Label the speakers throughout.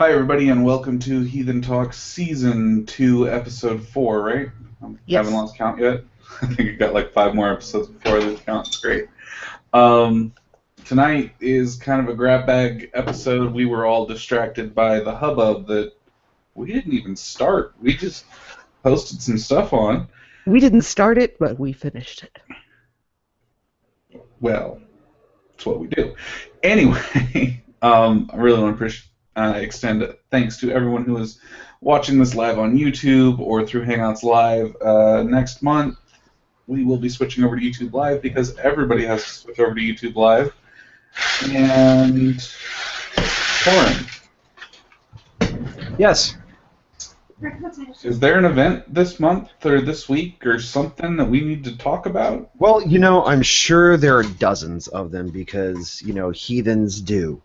Speaker 1: Hi, everybody, and welcome to Heathen Talk Season 2, Episode 4, right? I haven't
Speaker 2: Yes.
Speaker 1: lost count yet. I think we got like 5 more episodes before I lose count. It's great. Um, Tonight is kind of a grab bag episode. We were all distracted by the hubbub that we didn't even start. We just posted some stuff on.
Speaker 2: We didn't start it, but we finished it.
Speaker 1: Well, it's what we do. Anyway, I really want to extend thanks to everyone who is watching this live on YouTube or through Hangouts Live. Next month, we will be switching over to YouTube Live because everybody has to switch over to YouTube Live. And Thorin,
Speaker 3: Yes.
Speaker 1: is there an event this month or this week or something that we need to talk about?
Speaker 3: Well, I'm sure there are dozens of them because, heathens do.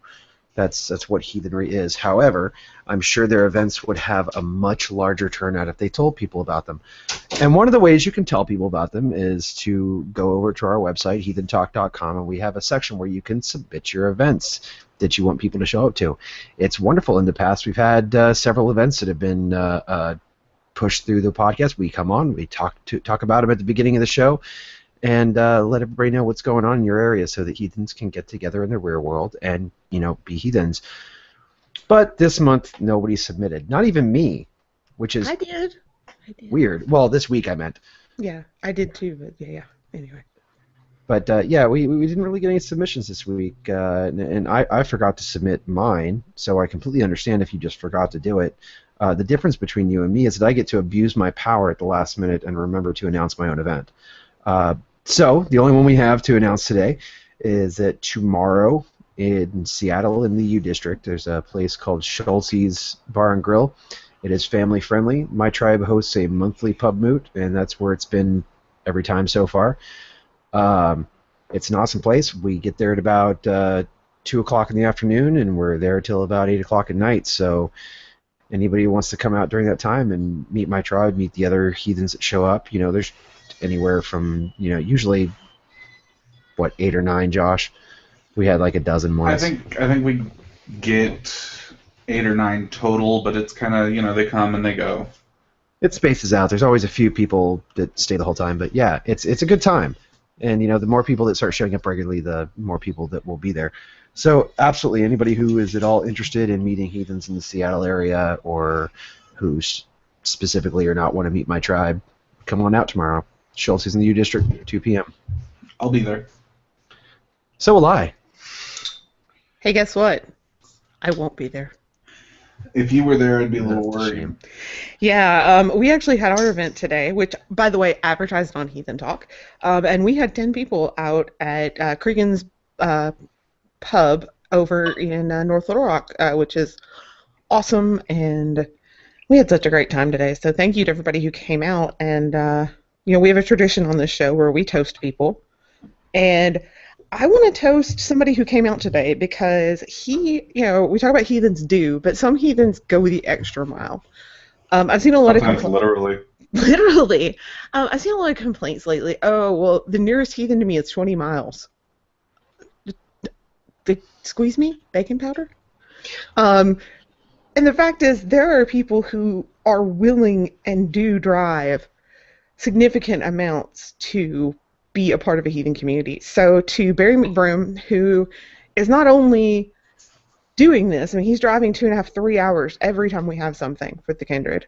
Speaker 3: That's what heathenry is. However, I'm sure their events would have a much larger turnout if they told people about them. And one of the ways you can tell people about them is to go over to our website, heathentalk.com, and we have a section where you can submit your events that you want people to show up to. It's wonderful. In the past, we've had several events that have been pushed through the podcast. We come on, we talk about them at the beginning of the show, and let everybody know what's going on in your area so that heathens can get together in the real world and, be heathens. But this month, nobody submitted. Not even me, which is
Speaker 2: I did.
Speaker 3: weird. Well, this week I meant.
Speaker 2: Yeah, I did too, but yeah. Anyway.
Speaker 3: But, we didn't really get any submissions this week, and I forgot to submit mine, so I completely understand if you just forgot to do it. The difference between you and me is that I get to abuse my power at the last minute and remember to announce my own event. So the only one we have to announce today is that tomorrow in Seattle in the U District, there's a place called Schulze's Bar and Grill. It is family friendly. My tribe hosts a monthly pub moot, and that's where it's been every time so far. It's an awesome place. We get there at about 2 o'clock in the afternoon, and we're there till about 8 o'clock at night. So anybody who wants to come out during that time and meet my tribe, meet the other heathens that show up, there's anywhere from, usually, 8 or 9, Josh? We had like a dozen once.
Speaker 1: I think we get 8 or 9 total, but it's kind of, they come and they go.
Speaker 3: It spaces out. There's always a few people that stay the whole time, but yeah, it's a good time. And, the more people that start showing up regularly, the more people that will be there. So absolutely, anybody who is at all interested in meeting heathens in the Seattle area or who specifically or not want to meet my tribe, come on out tomorrow. Schultz is in the U District, 2 p.m.
Speaker 1: I'll be there.
Speaker 3: So will I.
Speaker 2: Hey, guess what? I won't be there.
Speaker 1: If you were there, I'd be a little
Speaker 3: That's a
Speaker 1: worried.
Speaker 3: shame.
Speaker 2: Yeah, we actually had our event today, which, by the way, advertised on Heathen Talk, and we had 10 people out at Cregan's pub over in North Little Rock, which is awesome, and we had such a great time today. So thank you to everybody who came out, and we have a tradition on this show where we toast people, and I want to toast somebody who came out today because we talk about heathens do, but some heathens go the extra mile. I've seen a lot of
Speaker 1: Sometimes literally.
Speaker 2: literally. I've seen a lot of complaints lately. Oh, well, the nearest heathen to me is 20 miles. They squeeze me? Baking powder? And the fact is, there are people who are willing and do drive significant amounts to be a part of a heathen community. So to Barry McBroom, who is not only doing this, I mean, he's driving 2.5, 3 hours every time we have something with the Kindred.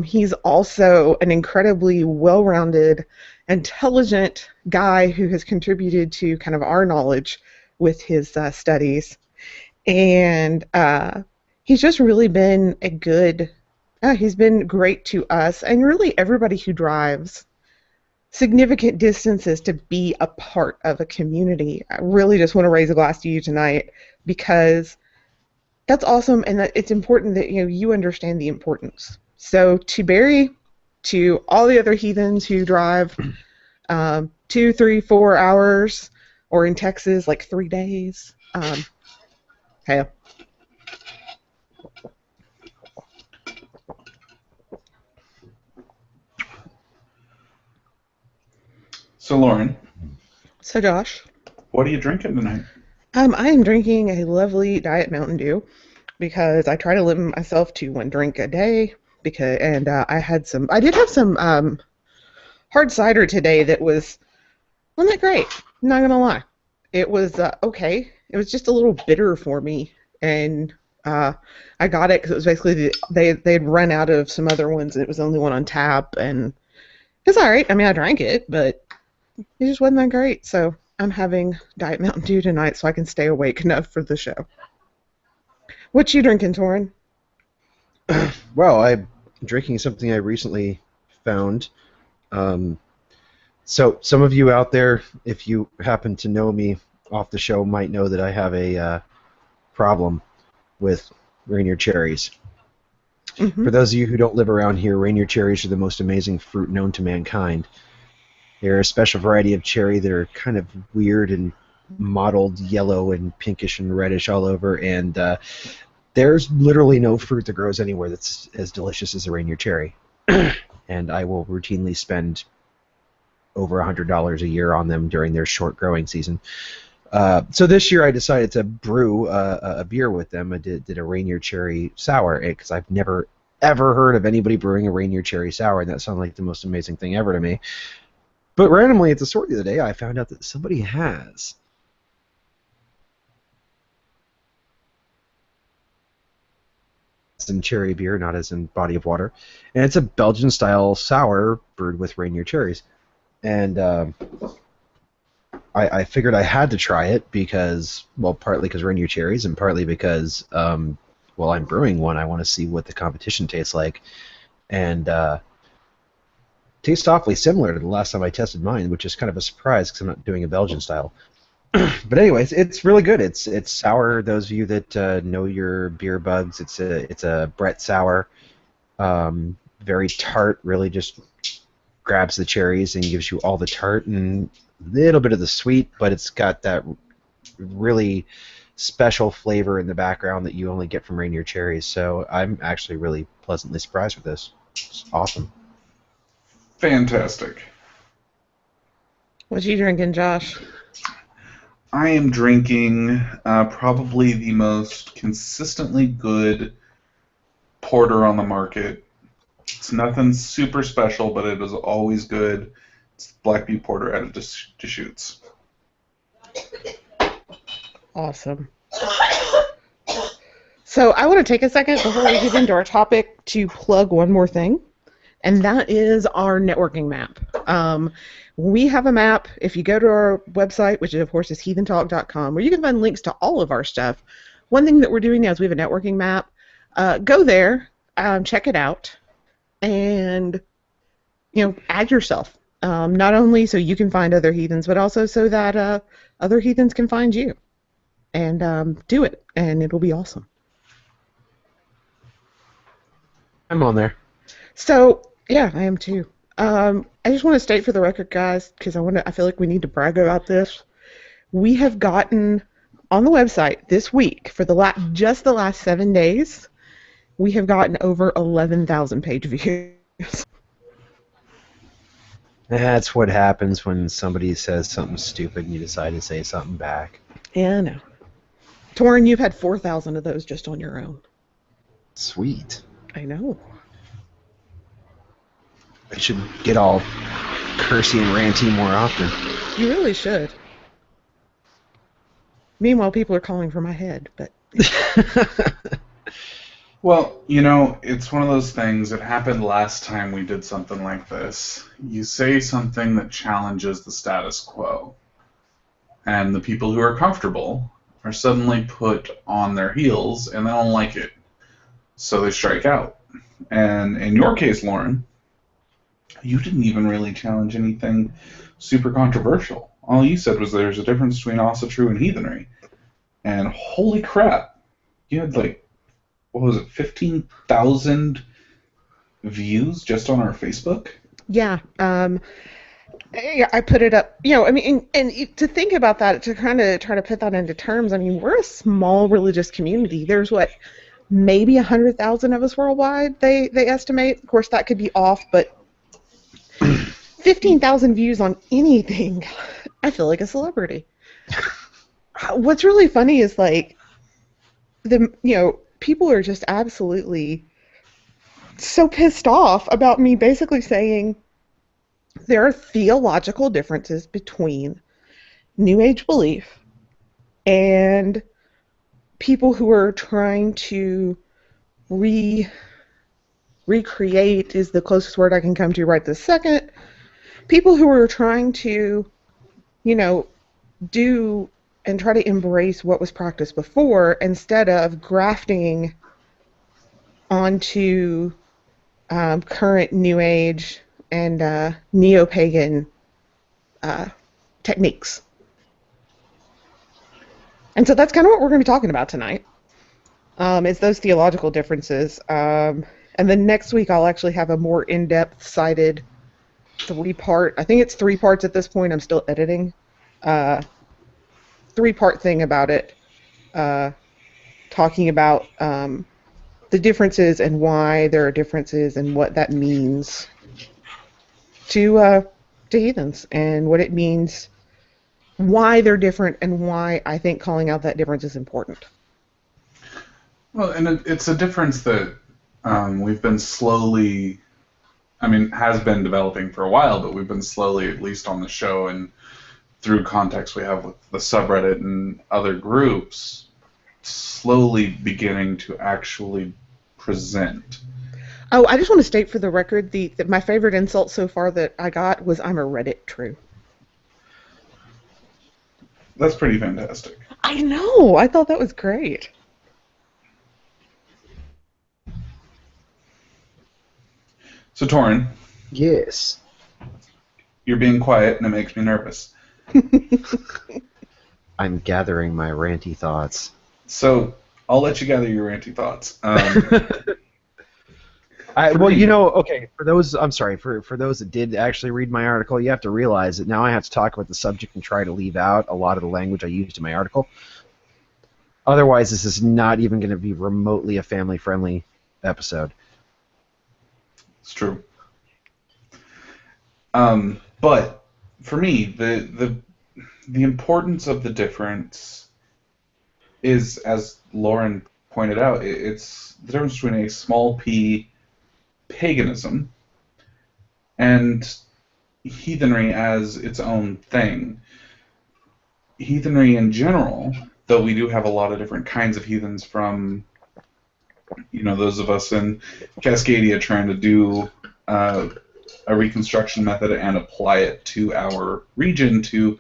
Speaker 2: He's also an incredibly well-rounded, intelligent guy who has contributed to kind of our knowledge with his studies. And he's just really been he's been great to us and really everybody who drives significant distances to be a part of a community. I really just want to raise a glass to you tonight because that's awesome, and that it's important that you understand the importance. So to Barry, to all the other heathens who drive 2, 3, 4 hours, or in Texas like 3 days, hey.
Speaker 1: So, Lauren,
Speaker 2: So Josh,
Speaker 1: what are you drinking tonight?
Speaker 2: I am drinking a lovely Diet Mountain Dew. because I try to limit myself to 1 drink a day. I did have some hard cider today that wasn't that great. I'm not gonna lie. It was okay. It was just a little bitter for me, and I got it because it was basically they had run out of some other ones, and it was the only one on tap, and it's all right. I mean, I drank it, but it just wasn't that great. So I'm having Diet Mountain Dew tonight, so I can stay awake enough for the show. What you drinking, Thorin?
Speaker 3: Well, I'm drinking something I recently found. So some of you out there, if you happen to know me off the show, might know that I have a problem with Rainier cherries.
Speaker 2: Mm-hmm.
Speaker 3: For those of you who don't live around here, Rainier cherries are the most amazing fruit known to mankind. They're a special variety of cherry that are kind of weird and mottled yellow and pinkish and reddish all over, and there's literally no fruit that grows anywhere that's as delicious as a Rainier cherry. And I will routinely spend over $100 a year on them during their short growing season. So this year I decided to brew a beer with them. I did a Rainier cherry sour because I've never ever heard of anybody brewing a Rainier cherry sour, and that sounded like the most amazing thing ever to me. But randomly at the store the other day, I found out that somebody has. As in cherry beer, not as in body of water. And it's a Belgian-style sour brewed with Rainier cherries. And I figured I had to try it because, well, partly because Rainier cherries and partly because, well, I'm brewing one. I want to see what the competition tastes like. And tastes awfully similar to the last time I tested mine, which is kind of a surprise because I'm not doing a Belgian style. But anyways, it's really good. It's sour. Those of you that know your beer bugs, it's a Brett sour. Very tart. Really just grabs the cherries and gives you all the tart and a little bit of the sweet, but it's got that really special flavor in the background that you only get from Rainier cherries. So I'm actually really pleasantly surprised with this. It's awesome.
Speaker 1: Fantastic.
Speaker 2: What you drinking, Josh?
Speaker 1: I am drinking probably the most consistently good porter on the market. It's nothing super special, but it is always good. It's Black Butte Porter out of Deschutes.
Speaker 2: Awesome. So I want to take a second before we get into our topic to plug one more thing, and that is our networking map. We have a map. If you go to our website, which of course is heathentalk.com, where you can find links to all of our stuff. One thing that we're doing now is we have a networking map. Go there, check it out, and add yourself. Not only so you can find other heathens, but also so that other heathens can find you. And do it, and it'll be awesome.
Speaker 3: I'm on there.
Speaker 2: So yeah, I am too. I just want to state for the record, guys, because I feel like we need to brag about this. We have gotten on the website this week for just the last 7 days. We have gotten over 11,000 page views.
Speaker 3: That's what happens when somebody says something stupid and you decide to say something back.
Speaker 2: Yeah, I know. Thorin, you've had 4,000 of those just on your own.
Speaker 3: Sweet.
Speaker 2: I know.
Speaker 3: I should get all cursy and ranty more often.
Speaker 2: You really should. Meanwhile, people are calling for my head, but...
Speaker 1: Well, it's one of those things that happened last time we did something like this. You say something that challenges the status quo, and the people who are comfortable are suddenly put on their heels, and they don't like it. So they strike out. And in your case, Lauren, you didn't even really challenge anything super controversial. All you said was there's a difference between also true and heathenry. And holy crap, you had 15,000 views just on our Facebook?
Speaker 2: Yeah. I put it up, and to think about that, to kind of try to put that into terms, we're a small religious community. There's maybe 100,000 of us worldwide, they estimate. Of course, that could be off, but 15,000 views on anything, I feel like a celebrity. What's really funny is people are just absolutely so pissed off about me basically saying there are theological differences between New Age belief and people who are trying to recreate is the closest word I can come to right this second. People who are trying to, you know, do and try to embrace what was practiced before instead of grafting onto current New Age and neo-pagan techniques. And so that's kind of what we're going to be talking about tonight. Is those theological differences. And then next week I'll actually have a more in-depth cited three-part, I think it's 3 parts at this point, I'm still editing, 3-part thing about it, talking about the differences and why there are differences and what that means to heathens and what it means, why they're different and why I think calling out that difference is important.
Speaker 1: Well, and it's a difference that we've been slowly, I mean, has been developing for a while, but we've been slowly, at least on the show and through contacts we have with the subreddit and other groups, slowly beginning to actually present.
Speaker 2: Oh, I just want to state for the record that my favorite insult so far that I got was "I'm a Reddit true."
Speaker 1: That's pretty fantastic.
Speaker 2: I know. I thought that was great.
Speaker 1: So, Thorin.
Speaker 3: Yes.
Speaker 1: You're being quiet, and it makes me nervous.
Speaker 3: I'm gathering my ranty thoughts.
Speaker 1: So, I'll let you gather your ranty thoughts.
Speaker 3: Okay, for those, I'm sorry, for those that did actually read my article, you have to realize that now I have to talk about the subject and try to leave out a lot of the language I used in my article. Otherwise, this is not even going to be remotely a family-friendly episode.
Speaker 1: It's true. But for me, the importance of the difference is, as Lauren pointed out, it's the difference between a small p paganism and heathenry as its own thing. Heathenry in general, though we do have a lot of different kinds of heathens, from those of us in Cascadia trying to do a Reconstruction method and apply it to our region, to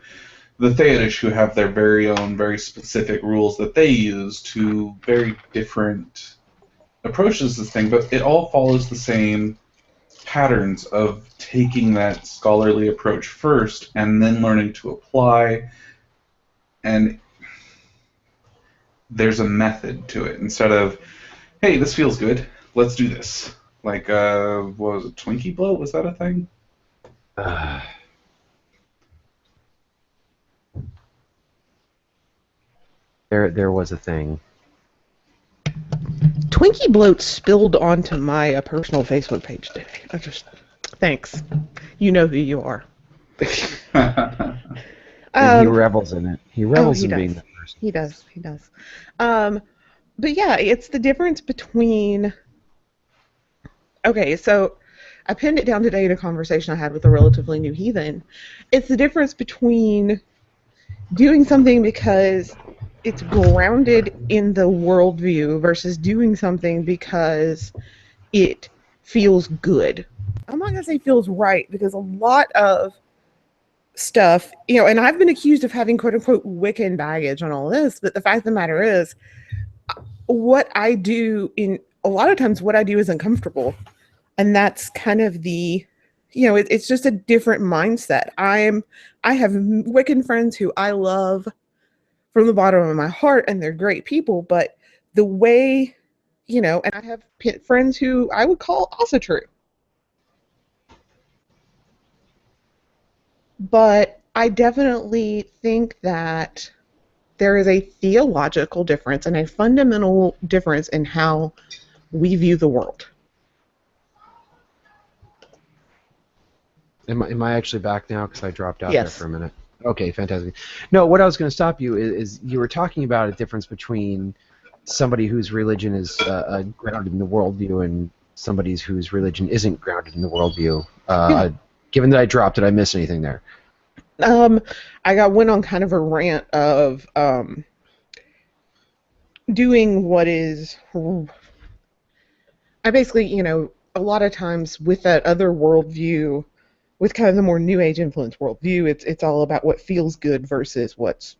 Speaker 1: the Theological, who have their very own, very specific rules that they use, to very different approaches to this thing, but it all follows the same patterns of taking that scholarly approach first and then learning to apply, and there's a method to it instead of, hey, this feels good, let's do this. Like, what was it, Twinkie bloat? Was that a thing?
Speaker 3: There was a thing.
Speaker 2: Twinkie bloat spilled onto my personal Facebook page today. Thanks. You know who you are.
Speaker 3: And he revels in it. He revels in being the first.
Speaker 2: He does. But yeah, it's the difference between... Okay, so I pinned it down today in a conversation I had with a relatively new heathen. It's the difference between doing something because it's grounded in the worldview versus doing something because it feels good. I'm not going to say feels right, because a lot of stuff, and I've been accused of having quote-unquote Wiccan baggage on all this, but the fact of the matter is, what I do a lot of times what I do is uncomfortable. And that's kind of it's just a different mindset. I have Wiccan friends who I love from the bottom of my heart, and they're great people, but the way, and I have friends who I would call also true. But I definitely think that there is a theological difference and a fundamental difference in how we view the world.
Speaker 3: Am I actually back now? Because I dropped out
Speaker 2: Yes.
Speaker 3: there for a minute. Okay, fantastic. No, what I was going to stop you is you were talking about a difference between somebody whose religion is grounded in the worldview and somebody whose religion isn't grounded in the worldview. Given that I dropped it, I miss anything there?
Speaker 2: Went on kind of a rant of doing what is. I basically, a lot of times with that other worldview, with kind of the more New Age influence worldview, it's all about what feels good versus what's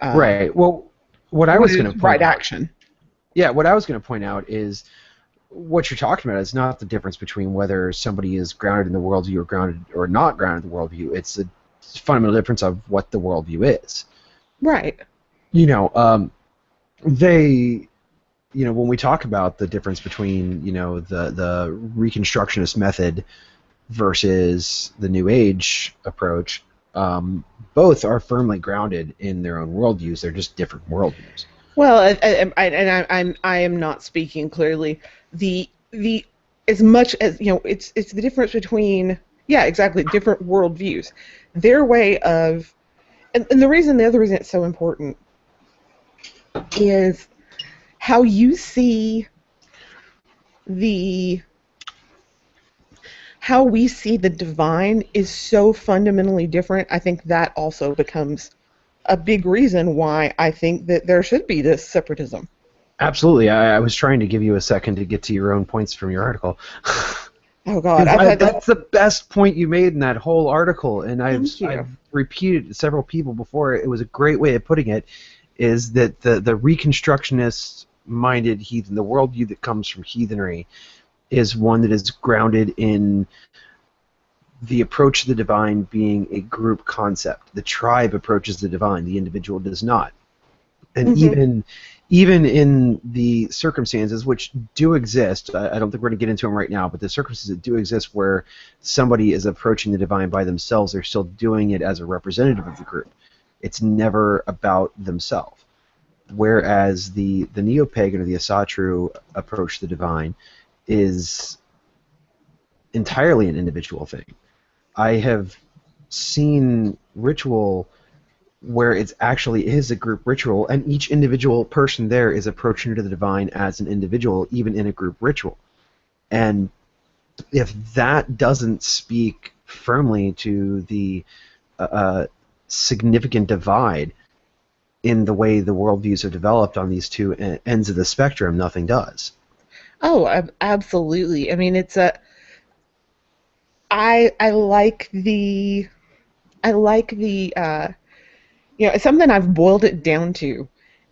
Speaker 3: right. Well, what I was going to point
Speaker 2: right
Speaker 3: out,
Speaker 2: action.
Speaker 3: Yeah, what I was going to point out is what you're talking about is not the difference between whether somebody is grounded in the worldview or grounded or not grounded in the worldview. It's the fundamental difference of what the worldview is.
Speaker 2: Right.
Speaker 3: When we talk about the difference between, the Reconstructionist method versus the New Age approach, both are firmly grounded in their own worldviews. They're just different worldviews.
Speaker 2: Well, I am not speaking clearly. The as much as it's the difference between exactly different worldviews. Their way of, and the other reason it's so important is how you see how we see the divine is so fundamentally different. I think that also becomes a big reason why I think that there should be this separatism.
Speaker 3: Absolutely. I was trying to give you a second to get to your own points from your article.
Speaker 2: Oh, God.
Speaker 3: That's the best point you made in that whole article, and I've repeated it to several people before. It was a great way of putting it, is that the Reconstructionist-minded heathen, the worldview that comes from heathenry, is one that is grounded in the approach to the divine being a group concept. The tribe approaches the divine, the individual does not. And even in the circumstances which do exist, I don't think we're going to get into them right now, but the circumstances that do exist where somebody is approaching the divine by themselves, they're still doing it as a representative of the group. It's never about themselves. Whereas the neo-pagan or the Asatru approach to the divine is entirely an individual thing. I have seen ritual where it actually is a group ritual, and each individual person there is approaching to the divine as an individual, even in a group ritual. And if that doesn't speak firmly to the significant divide in the way the worldviews are developed on these two ends of the spectrum, nothing does.
Speaker 2: Oh, absolutely. I mean, it's I like the it's something I've boiled it down to,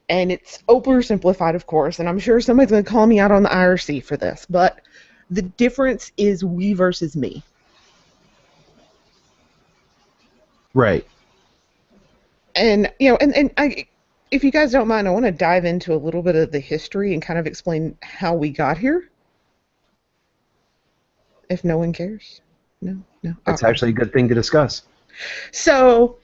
Speaker 2: and it's oversimplified, of course, and I'm sure somebody's going to call me out on the IRC for this, but the difference is we versus me.
Speaker 3: Right.
Speaker 2: And, if you guys don't mind, I want to dive into a little bit of the history and kind of explain how we got here. If no one cares. No.
Speaker 3: That's actually a good thing to discuss.
Speaker 2: So,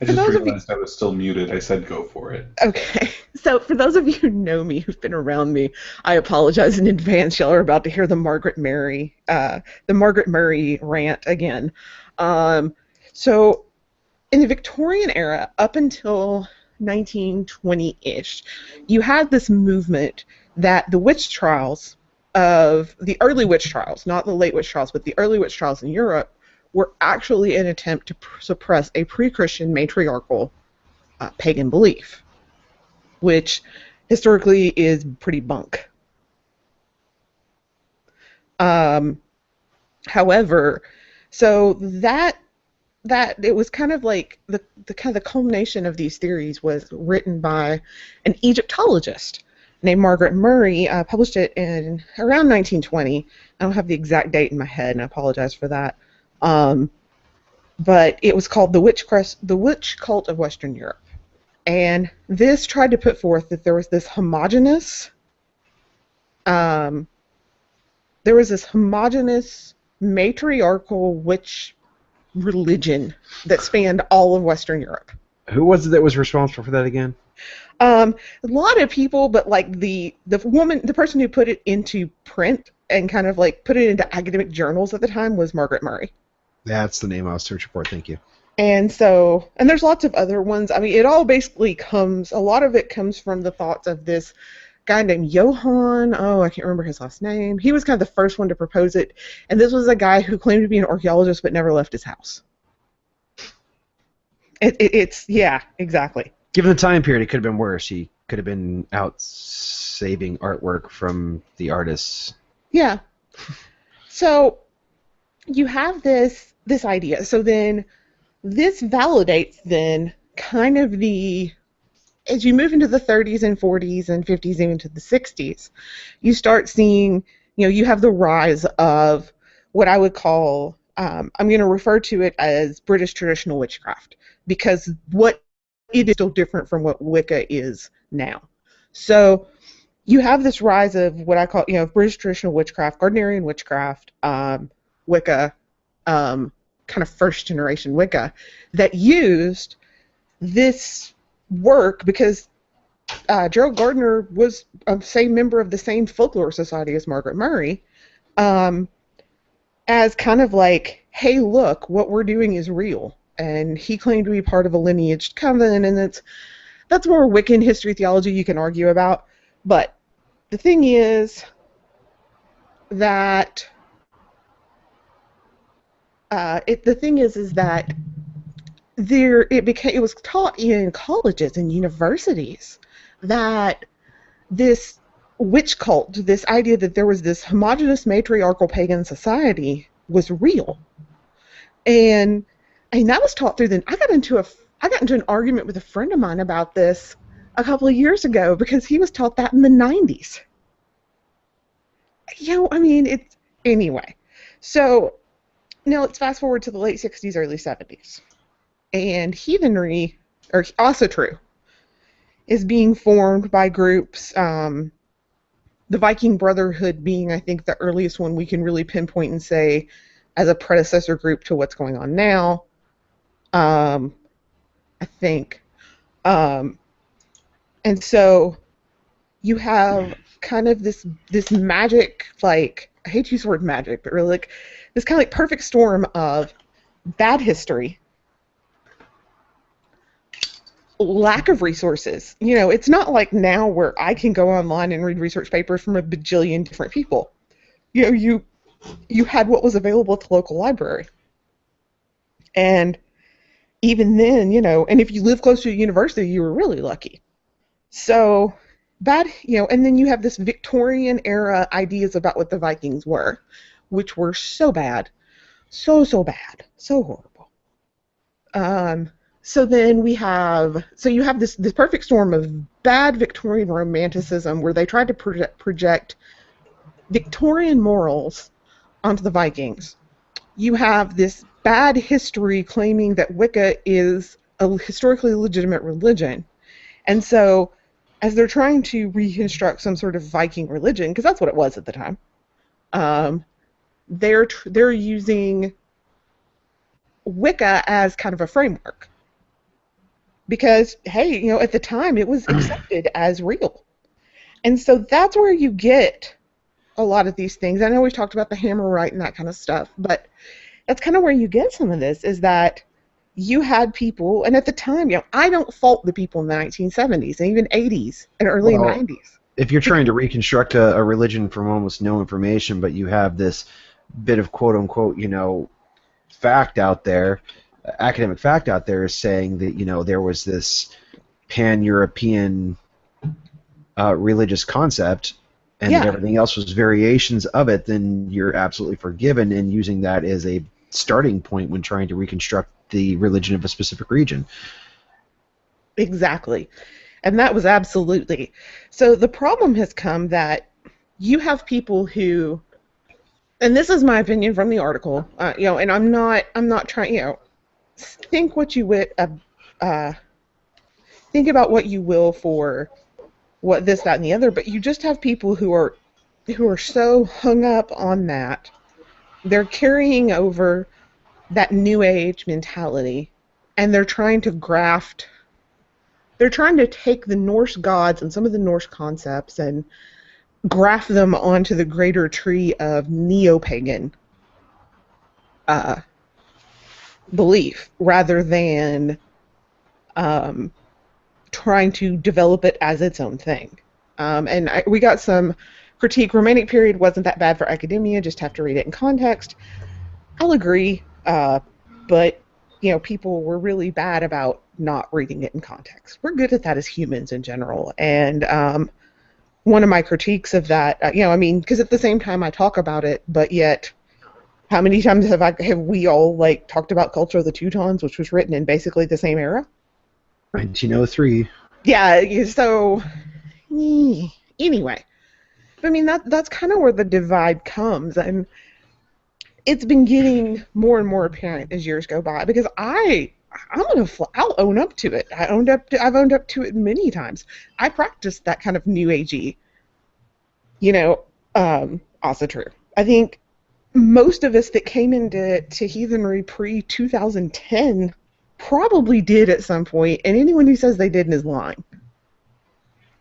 Speaker 1: I just realized I was still muted. I said go for it.
Speaker 2: Okay. So for those of you who know me, who've been around me, I apologize in advance. Y'all are about to hear the Margaret Mary rant again. So in the Victorian era, up until 1920-ish, you had this movement that the witch trials of the early witch trials, not the late witch trials, but the early witch trials in Europe, were actually an attempt to suppress a pre-Christian matriarchal pagan belief, which historically is pretty bunk. However, so that it was kind of like the culmination of these theories was written by an Egyptologist named Margaret Murray, published it in around 1920. I don't have the exact date in my head, and I apologize for that. But it was called the Witch Cult of Western Europe. And this tried to put forth that there was this homogeneous matriarchal witch religion that spanned all of Western Europe.
Speaker 3: Who was it that was responsible for that again?
Speaker 2: A lot of people, but like the person who put it into print and kind of like put it into academic journals at the time was Margaret Murray.
Speaker 3: That's the name I was searching for. Thank you.
Speaker 2: And so, and there's lots of other ones. I mean, it all basically comes, a lot of it comes from the thoughts of this guy named Johann. Oh, I can't remember his last name. He was kind of the first one to propose it. And this was a guy who claimed to be an archaeologist but never left his house. It's, yeah, exactly.
Speaker 3: Given the time period, it could have been worse. He could have been out saving artwork from the artists.
Speaker 2: Yeah. So you have this idea. So then this validates then kind of as you move into the 30s and 40s and 50s and into the 60s, you start seeing, you have the rise of what I would call, I'm going to refer to it as British traditional witchcraft, because what it is still different from what Wicca is now. So you have this rise of what I call, British traditional witchcraft, Gardnerian witchcraft, Wicca, kind of first generation Wicca, that used this work because Gerald Gardner was a same member of the same folklore society as Margaret Murray, as kind of like, hey, look, what we're doing is real. And he claimed to be part of a lineaged coven, and that's more Wiccan history theology you can argue about. But the thing is that is that it was taught in colleges and universities that this witch cult, this idea that there was this homogenous matriarchal pagan society, was real, and that was taught through I got into an argument with a friend of mine about this a couple of years ago because he was taught that in the 90s. Anyway. So now let's fast forward to the late 60s, early 70s. And heathenry, or also true, is being formed by groups, the Viking Brotherhood being, I think, the earliest one we can really pinpoint and say as a predecessor group to what's going on now. I think. And so you have kind of this magic, like, I hate to use the word magic, but really like this kind of like perfect storm of bad history, lack of resources. It's not like now where I can go online and read research papers from a bajillion different people. You had what was available at the local library. And even then, and if you live close to a university, you were really lucky. So bad, and then you have this Victorian era ideas about what the Vikings were, which were so bad, so bad, so horrible. So then you have this perfect storm of bad Victorian romanticism where they tried to project Victorian morals onto the Vikings. You have this bad history claiming that Wicca is a historically legitimate religion. And so as they're trying to reconstruct some sort of Viking religion, because that's what it was at the time, they're using Wicca as kind of a framework. Because, hey, at the time it was accepted as real. And so that's where you get a lot of these things. I know we've talked about the hammer rite and that kind of stuff, but that's kind of where you get some of this, is that you had people, and at the time, I don't fault the people in the 1970s and even 80s and early 90s.
Speaker 3: If you're trying to reconstruct a religion from almost no information, but you have this bit of quote-unquote, fact out there, academic fact out there is saying that, there was this pan-European religious concept, and that everything else was variations of it, then you're absolutely forgiven in using that as a starting point when trying to reconstruct the religion of a specific region.
Speaker 2: Exactly. And that was absolutely. So the problem has come that you have people who, and this is my opinion from the article, and I'm not trying, think what you would, think about what you will for what this, that, and the other, but you just have people who are so hung up on that. They're carrying over that New Age mentality, and they're trying to take the Norse gods and some of the Norse concepts and graft them onto the greater tree of neo-pagan belief rather than trying to develop it as its own thing. And we got some critique. Romantic period wasn't that bad for academia, just have to read it in context. I'll agree, but people were really bad about not reading it in context. We're good at that as humans in general, and one of my critiques of that, because at the same time I talk about it, but yet, how many times have we all talked about Culture of the Teutons, which was written in basically the same era?
Speaker 3: 1903.
Speaker 2: Yeah. So anyway, I mean that's kind of where the divide comes, and it's been getting more and more apparent as years go by, because I'll own up to it. I've owned up to it many times. I practiced that kind of new agey, also true. I think most of us that came into heathenry pre-2010 probably did at some point, and anyone who says they didn't is lying.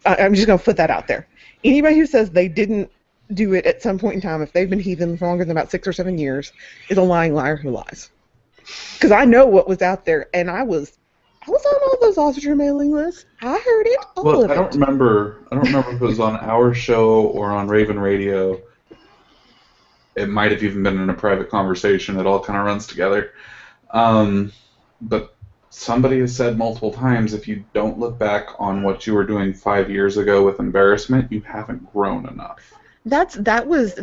Speaker 2: I'm just going to put that out there. Anybody who says they didn't do it at some point in time, if they've been heathen for longer than about 6 or 7 years, is a lying liar who lies. Because I know what was out there, and I was on all those Ostricher mailing lists. I heard it.
Speaker 1: I don't remember if it was on our show or on Raven Radio. It might have even been in a private conversation. It all kind of runs together. But somebody has said multiple times, if you don't look back on what you were doing 5 years ago with embarrassment, you haven't grown enough.
Speaker 2: That was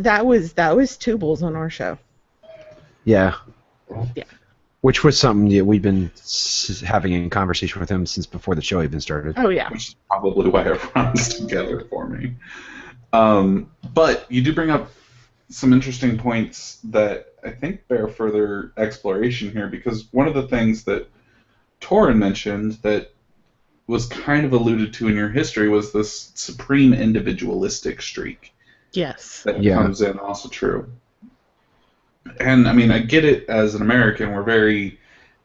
Speaker 2: Tubal's on our show.
Speaker 3: Yeah.
Speaker 2: Yeah.
Speaker 3: Which was something that we've been having in conversation with him since before the show even started.
Speaker 2: Oh yeah.
Speaker 1: Which is probably why it runs together for me. But you do bring up some interesting points that I think bear further exploration here, because one of the things that Thorin mentioned that was kind of alluded to in your history was this supreme individualistic streak.
Speaker 2: Yes.
Speaker 1: That comes in also true. And I mean, I get it, as an American, we're very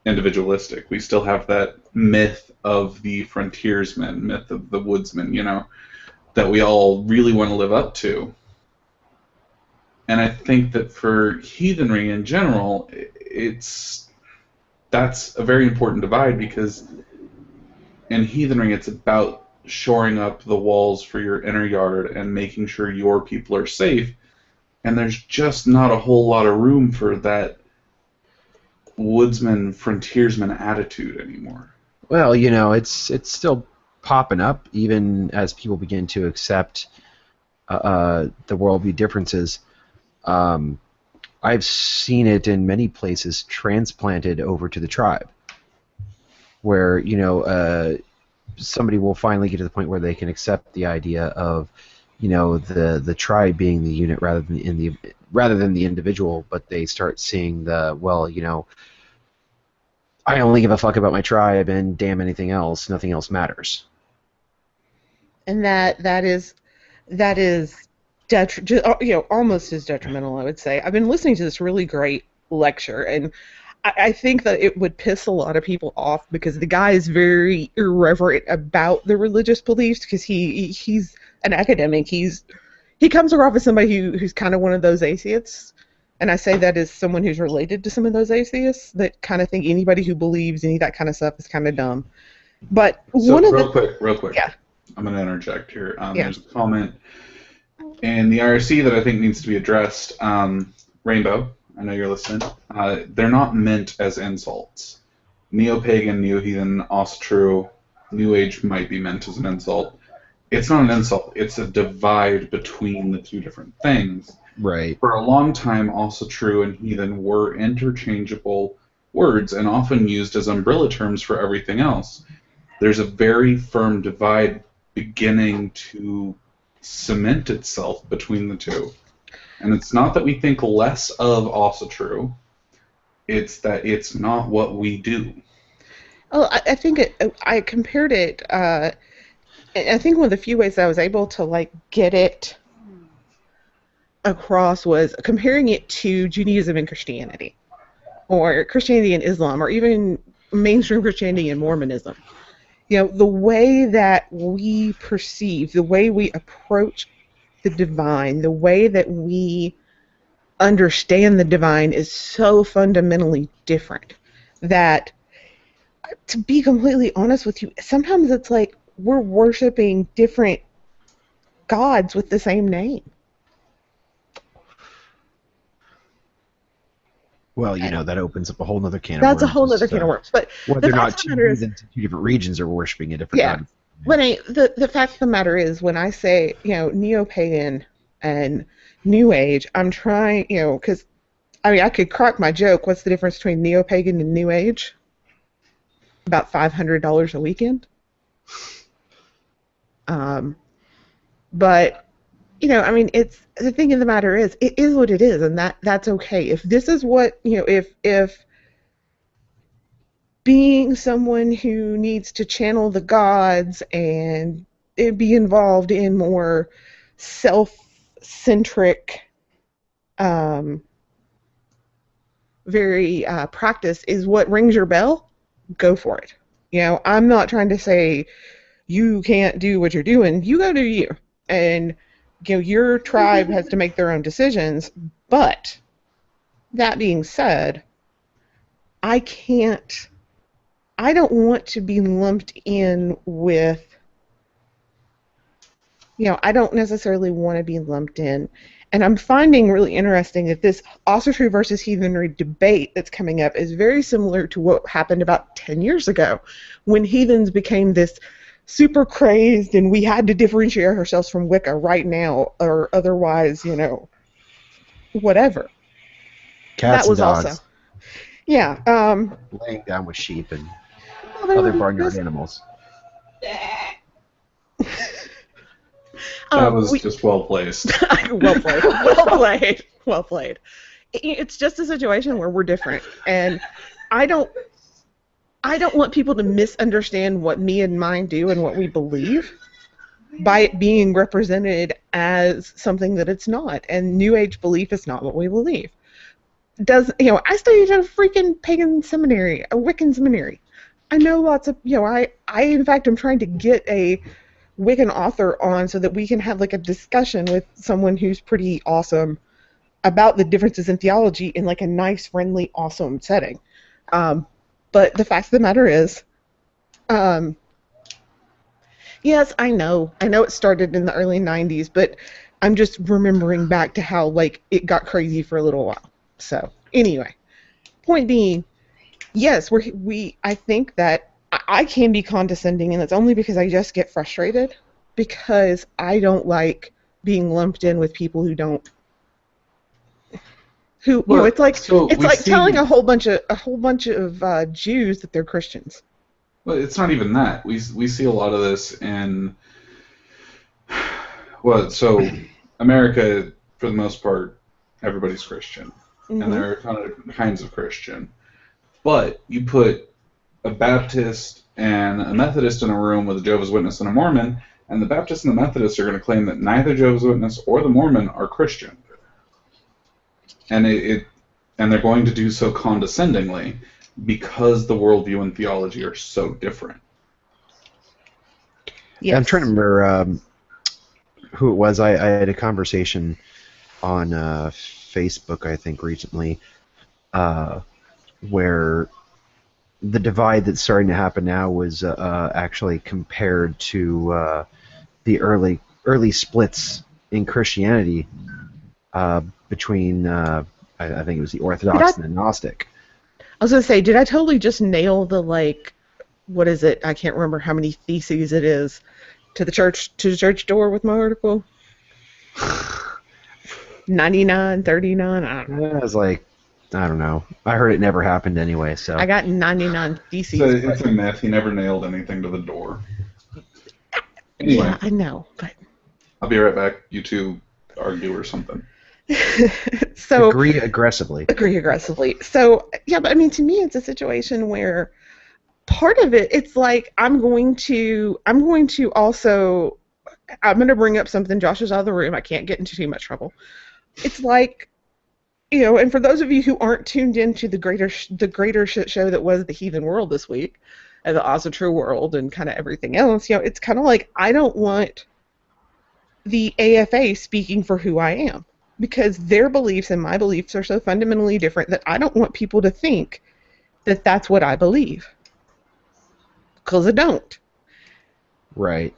Speaker 1: individualistic. We still have that myth of the frontiersman, myth of the woodsman, that we all really want to live up to. And I think that for heathenry in general, that's a very important divide, because in heathenry it's about shoring up the walls for your inner yard and making sure your people are safe, and there's just not a whole lot of room for that woodsman, frontiersman attitude anymore.
Speaker 3: Well, it's still popping up, even as people begin to accept the worldview differences. I've seen it in many places transplanted over to the tribe, where somebody will finally get to the point where they can accept the idea of the tribe being the unit rather than the individual, but they start seeing I only give a fuck about my tribe, and damn anything else, nothing else matters.
Speaker 2: And that is almost as detrimental, I would say. I've been listening to this really great lecture, and I think that it would piss a lot of people off, because the guy is very irreverent about the religious beliefs, because he's an academic. He comes across as somebody who's kind of one of those atheists, and I say that as someone who's related to some of those atheists that kind of think anybody who believes any of that kind of stuff is kind of dumb. But
Speaker 1: real quick.
Speaker 2: Yeah.
Speaker 1: I'm going to interject here. There's a comment in the IRC that I think needs to be addressed. Rainbow, I know you're listening. They're not meant as insults. Neo-pagan, neo-heathen, also true. New Age might be meant as an insult. It's not an insult. It's a divide between the two different things.
Speaker 3: Right.
Speaker 1: For a long time, also true and heathen were interchangeable words and often used as umbrella terms for everything else. There's a very firm divide beginning to cement itself between the two. And it's not that we think less of also true. It's that it's not what we do.
Speaker 2: Well, I think I compared it. I think one of the few ways I was able to get it across was comparing it to Judaism and Christianity, or Christianity and Islam, or even mainstream Christianity and Mormonism. The way that we perceive, the way we approach the divine, the way that we understand the divine is so fundamentally different. that, to be completely honest with you, sometimes it's like we're worshiping different gods with the same name.
Speaker 3: Well, that opens up a whole other can of
Speaker 2: That's
Speaker 3: worms.
Speaker 2: a whole other can of worms. But
Speaker 3: whether
Speaker 2: the
Speaker 3: or not
Speaker 2: fact of the
Speaker 3: two
Speaker 2: matter is,
Speaker 3: heathens in two different regions are worshiping a different
Speaker 2: yeah.
Speaker 3: god.
Speaker 2: The fact of the matter is, when I say, neo-pagan and New Age, I'm trying, because, I could crack my joke. What's the difference between neo-pagan and New Age? About $500 a weekend. But, it's, the thing of the matter is, it is what it is, and that's okay. If this is what, if being someone who needs to channel the gods and be involved in more self-centric, very practice is what rings your bell, go for it. I'm not trying to say you can't do what you're doing. You go do you. And, your tribe has to make their own decisions. But that being said, I don't want to be lumped in with, I don't necessarily want to be lumped in. And I'm finding really interesting that this Ossetry versus heathenry debate that's coming up is very similar to what happened about 10 years ago when heathens became this super crazed and we had to differentiate ourselves from Wicca right now or otherwise, whatever.
Speaker 3: Cats
Speaker 2: That was
Speaker 3: and dogs.
Speaker 2: Also. Yeah.
Speaker 3: Laying down with sheep and other barnyard animals.
Speaker 1: That was just well placed.
Speaker 2: Well played. Well played. Well played. It's just a situation where we're different, and I don't want people to misunderstand what me and mine do and what we believe by it being represented as something that it's not. And New Age belief is not what we believe. I studied at a freaking pagan seminary, a Wiccan seminary. I know lots of, I in fact am trying to get a Wiccan author on so that we can have like a discussion with someone who's pretty awesome about the differences in theology in like a nice, friendly, awesome setting. But the fact of the matter is, yes, I know it started in the early 90s, but I'm just remembering back to how like it got crazy for a little while. So anyway, point being, yes, I think that I can be condescending, and it's only because I just get frustrated because I don't like being lumped in with people who don't. It's like telling a whole bunch of Jews that they're Christians.
Speaker 1: Well, it's not even that. We see a lot of this in. Well, so America, for the most part, everybody's Christian, and there are a ton of kinds of Christian. But you put a Baptist and a Methodist in a room with a Jehovah's Witness and a Mormon, and the Baptist and the Methodist are going to claim that neither Jehovah's Witness or the Mormon are Christian. And and they're going to do so condescendingly because the worldview and theology are so different.
Speaker 3: Yes. I'm trying to remember who it was. I had a conversation on Facebook, I think, recently, where the divide that's starting to happen now was actually compared to the early splits in Christianity between, I think it was the Orthodox and the Gnostic.
Speaker 2: I was going to say, did I totally just nail the, like, what is it? I can't remember how many theses it is to the church door with my article. 99, 39, I don't know.
Speaker 3: Yeah, I was like, I don't know. I heard it never happened anyway, so.
Speaker 2: I got 99 theses.
Speaker 1: So it's a myth. He never nailed anything to the door. Anyway.
Speaker 2: Yeah, I know, but.
Speaker 1: I'll be right back. You two argue or something.
Speaker 2: So
Speaker 3: agree aggressively.
Speaker 2: So yeah, but I mean, to me, it's a situation where part of it, it's like I'm going to also, I'm going to bring up something. Josh is out of the room. I can't get into too much trouble. It's like, and for those of you who aren't tuned into the greater shit show that was the Heathen world this week, and the Ossetry world, and kind of everything else, it's kind of like I don't want the AFA speaking for who I am, because their beliefs and my beliefs are so fundamentally different that I don't want people to think that that's what I believe. Because I don't.
Speaker 3: Right.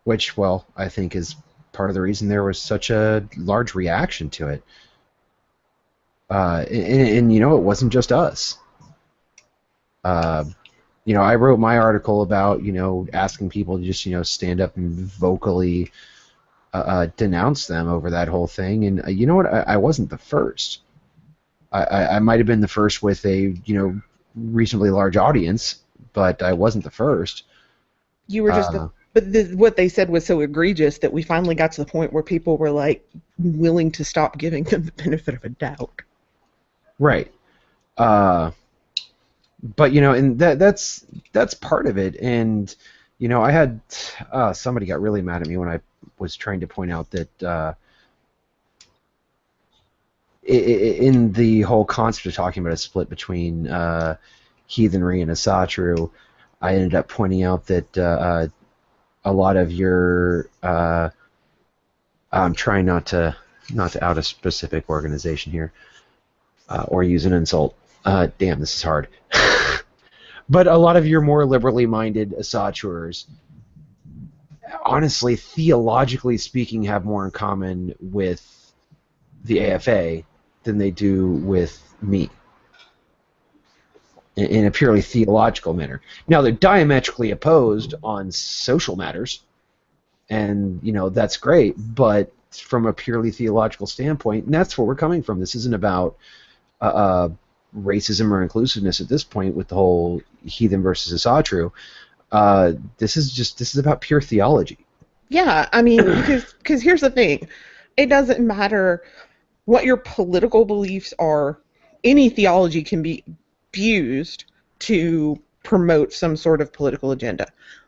Speaker 3: Which, well, I think is part of the reason there was such a large reaction to it. And you know, it wasn't just us. You know, I wrote my article about, you know, asking people to just, you know, stand up and vocally denounce them over that whole thing. And you know what? I wasn't the first. I might have been the first with a, you know, reasonably large audience, but I wasn't the first.
Speaker 2: You were just what they said was so egregious that we finally got to the point where people were like willing to stop giving them the benefit of a doubt.
Speaker 3: Right. But you know, and that's part of it. And you know, I had somebody got really mad at me when I was trying to point out that in the whole concept of talking about a split between heathenry and asatru, I ended up pointing out that a lot of your I'm trying not to out a specific organization here or use an insult. Damn, this is hard. But a lot of your more liberally minded asatrurs, honestly, theologically speaking, have more in common with the AFA than they do with me in a purely theological manner. Now, they're diametrically opposed on social matters, and you know that's great, but from a purely theological standpoint, and that's where we're coming from. This isn't about racism or inclusiveness at this point with the whole heathen versus asatru. This is about pure theology.
Speaker 2: Yeah, I mean, because here's the thing. It doesn't matter what your political beliefs are. Any theology can be used to promote some sort of political agenda.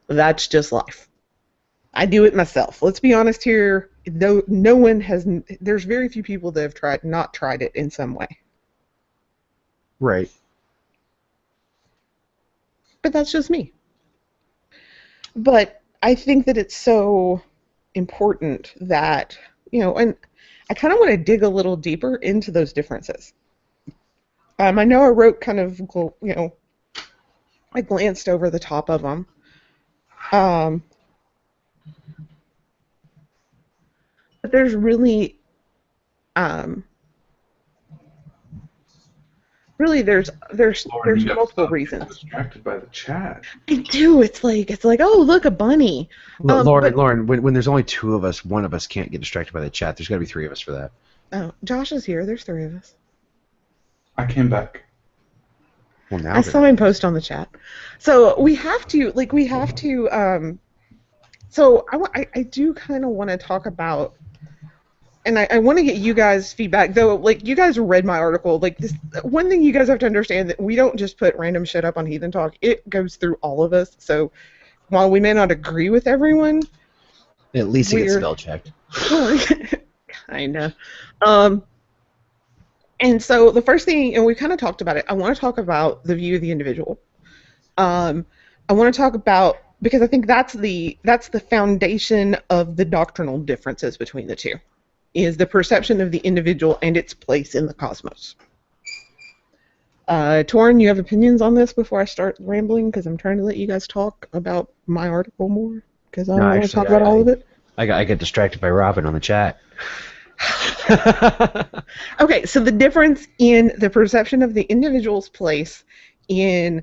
Speaker 2: That's just life. I do it myself. Let's be honest here. No one has. There's very few people that have not tried it in some way.
Speaker 3: Right.
Speaker 2: But that's just me. But I think that it's so important that, you know, and I kind of want to dig a little deeper into those differences. I know I wrote kind of, you know, I glanced over the top of them. But there's really, there's
Speaker 1: Lauren, you
Speaker 2: multiple
Speaker 1: got
Speaker 2: reasons.
Speaker 1: distracted by the chat.
Speaker 2: I do. It's like, oh, look, a bunny.
Speaker 3: Lauren, when there's only two of us, one of us can't get distracted by the chat. There's got to be three of us for that.
Speaker 2: Oh, Josh is here. There's three of us.
Speaker 1: I came back.
Speaker 3: Well, now
Speaker 2: I saw him post on the chat. So we have to. So I do kind of want to talk about, and I want to get you guys' feedback, though. Like, you guys read my article. Like, this one thing you guys have to understand, that we don't just put random shit up on Heathen Talk. It goes through all of us. So while we may not agree with everyone,
Speaker 3: at least it gets spell checked.
Speaker 2: Kinda. And so the first thing, and we kind of talked about it, I want to talk about the view of the individual. I want to talk about, because I think that's the foundation of the doctrinal differences between the two, is the perception of the individual and its place in the cosmos. Thorin, you have opinions on this before I start rambling? Because I'm trying to let you guys talk about my article more, because I don't want to talk about all of it.
Speaker 3: I got distracted by Robin on the chat.
Speaker 2: Okay, so the difference in the perception of the individual's place in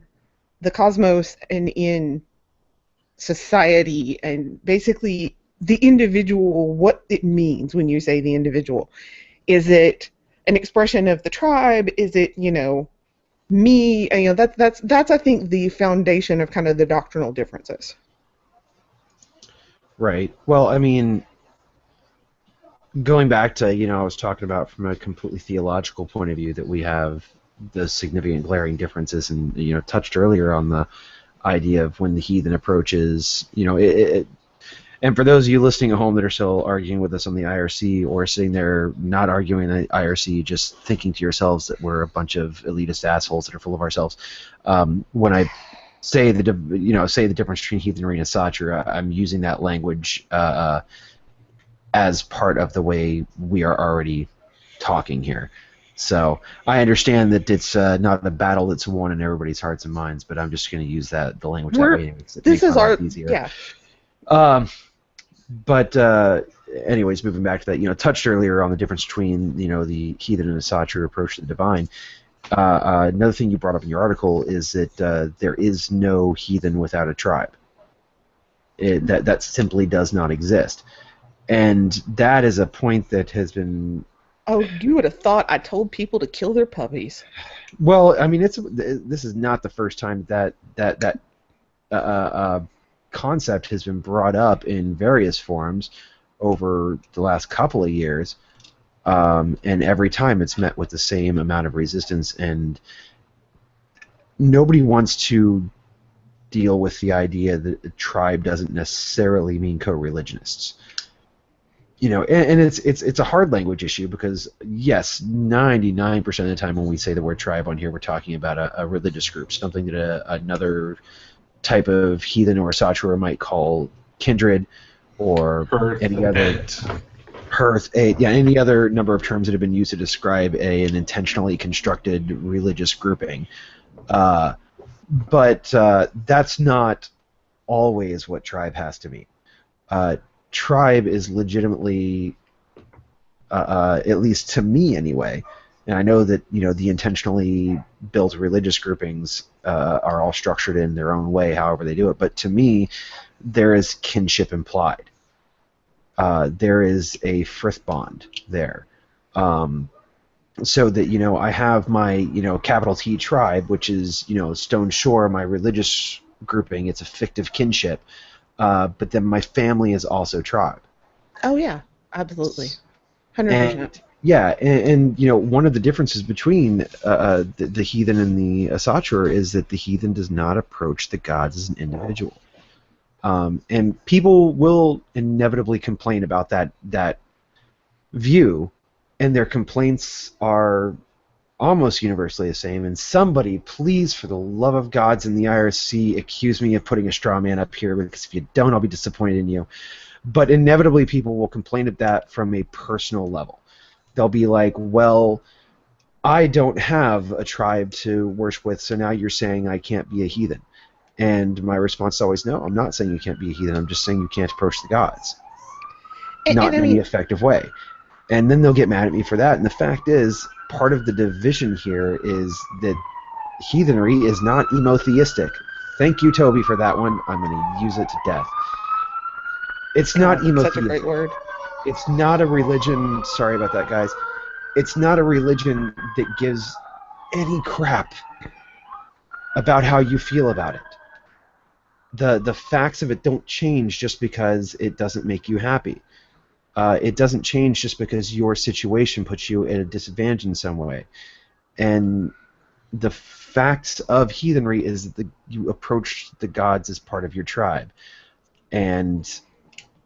Speaker 2: the cosmos and in society, and basically the individual, what it means when you say the individual. Is it an expression of the tribe? Is it, you know, me? And, you know, that's I think the foundation of kind of the doctrinal differences.
Speaker 3: Right. Well, I mean, going back to, you know, I was talking about from a completely theological point of view that we have the significant glaring differences, and, you know, touched earlier on the idea of when the heathen approaches, you know, and for those of you listening at home that are still arguing with us on the IRC, or sitting there not arguing the IRC, just thinking to yourselves that we're a bunch of elitist assholes that are full of ourselves, when I say the difference between heathenry and asatru, I'm using that language as part of the way we are already talking here. So I understand that it's not a battle that's won in everybody's hearts and minds, but I'm just going to use the language that way. It
Speaker 2: This
Speaker 3: makes
Speaker 2: is
Speaker 3: my
Speaker 2: our
Speaker 3: life easier.
Speaker 2: yeah.
Speaker 3: But anyways, moving back to that, touched earlier on the difference between the heathen and the Asatru approach to the divine. Another thing you brought up in your article is that there is no heathen without a tribe. That simply does not exist, and that is a point that has been.
Speaker 2: Oh, you would have thought I told people to kill their puppies.
Speaker 3: Well, I mean, this is not the first time that concept has been brought up in various forms over the last couple of years, and every time it's met with the same amount of resistance, and nobody wants to deal with the idea that a tribe doesn't necessarily mean co-religionists. And it's a hard language issue because, yes, 99% of the time when we say the word tribe on here, we're talking about a religious group, something that another type of heathen or Asatru might call kindred, or any other any other number of terms that have been used to describe an intentionally constructed religious grouping. But that's not always what tribe has to mean. Tribe is legitimately, at least to me anyway, and I know that the intentionally built religious groupings are all structured in their own way, however they do it. But to me, there is kinship implied. There is a frith bond there. So that I have my capital T tribe, which is Stone Shore, my religious grouping. It's a fictive kinship, but then my family is also tribe.
Speaker 2: Oh yeah, absolutely, 100%.
Speaker 3: Yeah, and one of the differences between the heathen and the Asatru is that the heathen does not approach the gods as an individual, and people will inevitably complain about that view. And their complaints are almost universally the same. And somebody, please, for the love of gods in the IRC, accuse me of putting a straw man up here, because if you don't, I'll be disappointed in you. But inevitably, people will complain of that from a personal level. They'll be like, well, I don't have a tribe to worship with, so now you're saying I can't be a heathen. And my response is always, no, I'm not saying you can't be a heathen. I'm just saying you can't approach the gods. Not in any effective way. And then they'll get mad at me for that. And the fact is, part of the division here is that heathenry is not emotheistic. Thank you, Toby, for that one. I'm going to use it to death. It's not emotheistic.
Speaker 2: Such a great word.
Speaker 3: It's not a religion. Sorry about that, guys. It's not a religion that gives any crap about how you feel about it. The facts of it don't change just because it doesn't make you happy. It doesn't change just because your situation puts you at a disadvantage in some way. And the facts of heathenry is that you approach the gods as part of your tribe. And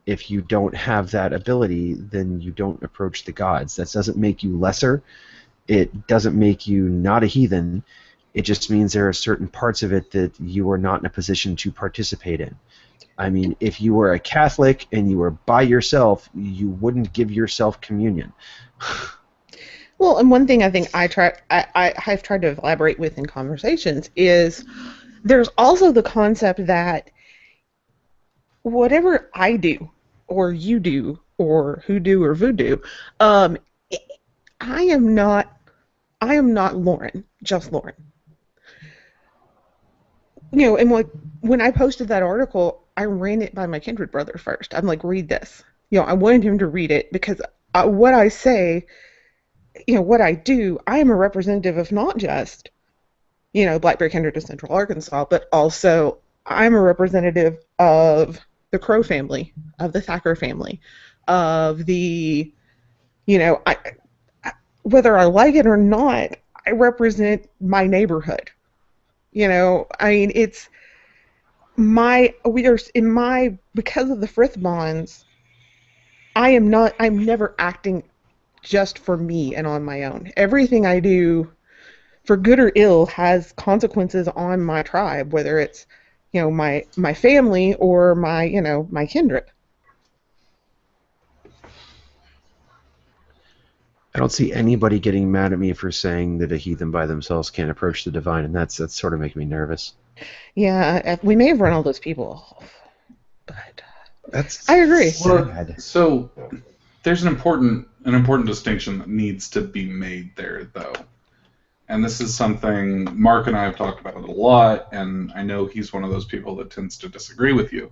Speaker 3: if you don't have that ability, then you don't approach the gods. That doesn't make you lesser. It doesn't make you not a heathen. It just means there are certain parts of it that you are not in a position to participate in. I mean, if you were a Catholic and you were by yourself, you wouldn't give yourself communion.
Speaker 2: Well, and one thing I think I've tried to elaborate with in conversations is there's also the concept that whatever I do, or you do, or hoodoo or voodoo, I am not Lauren, just Lauren. And when I posted that article, I ran it by my kindred brother first. I'm like, read this. I wanted him to read it because what I say, what I do, I am a representative of not just, Blackberry Kindred of Central Arkansas, but also I'm a representative of the Crow family, of the Thacker family, of the, whether I like it or not, I represent my neighborhood. I mean, it's because of the frith bonds, I'm never acting just for me and on my own. Everything I do, for good or ill, has consequences on my tribe, whether it's, my family or my kindred.
Speaker 3: I don't see anybody getting mad at me for saying that a heathen by themselves can't approach the divine, and that's sort of making me nervous.
Speaker 2: Yeah, we may have run all those people off, but
Speaker 3: That's
Speaker 2: I agree.
Speaker 1: Well,
Speaker 3: sad.
Speaker 1: so there's an important distinction that needs to be made there, though. And this is something Mark and I have talked about it a lot, and I know he's one of those people that tends to disagree with you.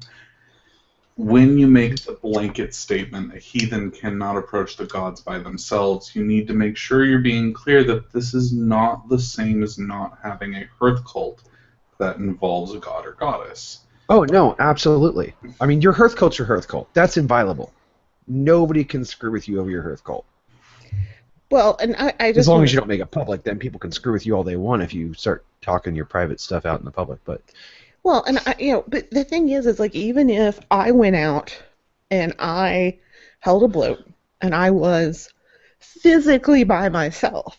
Speaker 1: When you make the blanket statement, a heathen cannot approach the gods by themselves, you need to make sure you're being clear that this is not the same as not having a hearth cult that involves a god or goddess.
Speaker 3: Oh, no, absolutely. I mean, your hearth cult's your hearth cult. That's inviolable. Nobody can screw with you over your hearth cult.
Speaker 2: Well, and I just
Speaker 3: As long
Speaker 2: wanna-
Speaker 3: as you don't make it public, then people can screw with you all they want if you start talking your private stuff out in the public. But
Speaker 2: Well, and but the thing is like even if I went out and I held a bloat and I was physically by myself,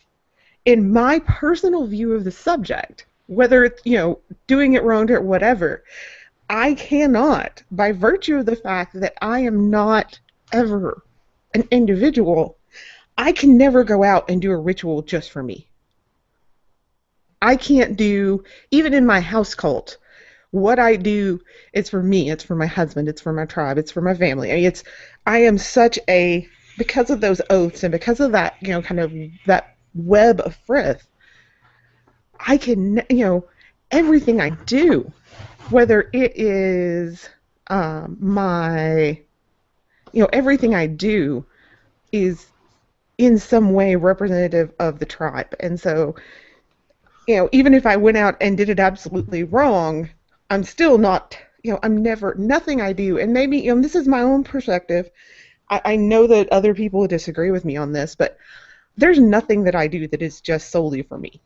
Speaker 2: in my personal view of the subject, whether it's doing it wrong or whatever, I cannot, by virtue of the fact that I am not ever an individual, I can never go out and do a ritual just for me. I can't do, even in my house cult, what I do is for me, it's for my husband, it's for my tribe, it's for my family. I mean, I am such a, because of those oaths and because of that, kind of that web of frith, I can, everything I do, whether it is everything I do is in some way representative of the tribe. And so, even if I went out and did it absolutely wrong, I'm still not, I'm never, nothing I do, and maybe, this is my own perspective. I know that other people disagree with me on this, but there's nothing that I do that is just solely for me.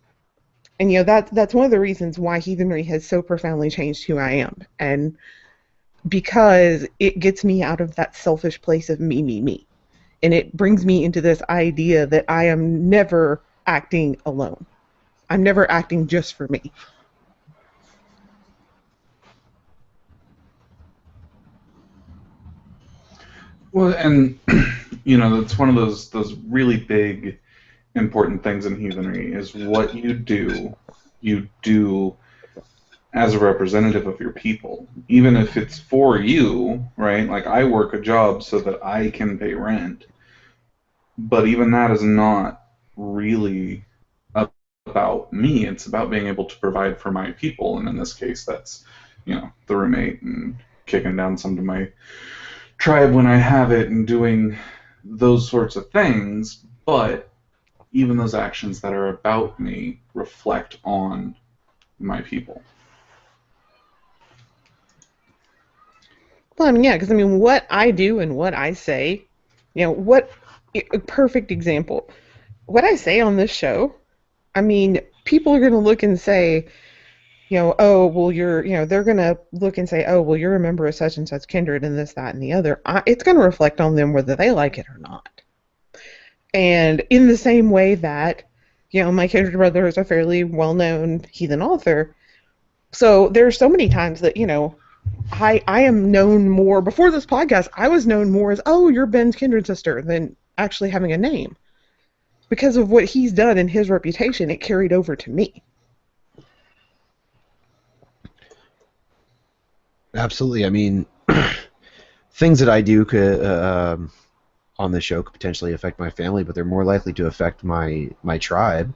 Speaker 2: And, that's one of the reasons why heathenry has so profoundly changed who I am. And because it gets me out of that selfish place of me, me, me. And it brings me into this idea that I am never acting alone. I'm never acting just for me.
Speaker 1: Well, and that's one of those really big, important things in heathenry is what you do as a representative of your people, even if it's for you, right? Like I work a job so that I can pay rent, but even that is not really about me. It's about being able to provide for my people, and in this case, that's the roommate and kicking down some to my tribe when I have it and doing those sorts of things, but even those actions that are about me reflect on my people.
Speaker 2: Well, I mean, yeah, because what I do and what I say, a perfect example. What I say on this show, people are going to look and say, oh, well, they're going to look and say, oh, well, you're a member of such and such kindred and this, that, and the other. It's going to reflect on them whether they like it or not. And in the same way that, my kindred brother is a fairly well-known heathen author, so there's so many times that, I am known more, before this podcast, I was known more as, oh, you're Ben's kindred sister, than actually having a name. Because of what he's done and his reputation, it carried over to me.
Speaker 3: absolutely. I mean, things that I do could, on the show could potentially affect my family, but they're more likely to affect my tribe.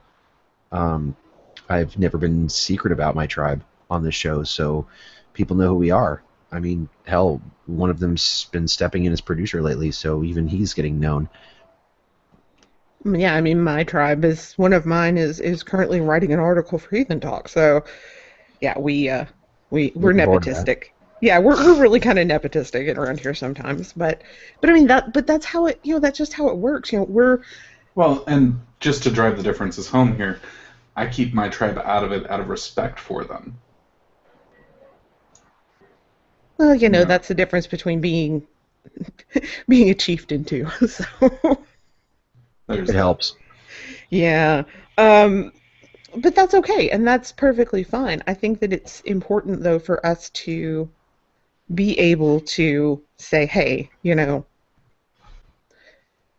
Speaker 3: I've never been secret about my tribe on this show, so people know who we are. I mean, hell, one of them's been stepping in as producer lately, so even he's getting known.
Speaker 2: Yeah, my tribe is, one of mine is currently writing an article for Heathen Talk, so yeah, we're
Speaker 3: Looking forward to that.
Speaker 2: nepotistic. Yeah, we're really kind of nepotistic around here sometimes, but that's how it, that's just how it works.
Speaker 1: Well, and just to drive the differences home here, I keep my tribe out of it out of respect for them.
Speaker 2: Well,
Speaker 1: Yeah.
Speaker 2: that's the difference between being being a chieftain too. So
Speaker 1: There's
Speaker 3: It
Speaker 1: that.
Speaker 3: helps.
Speaker 2: yeah, but that's okay, and that's perfectly fine. I think that it's important though for us to be able to say, hey,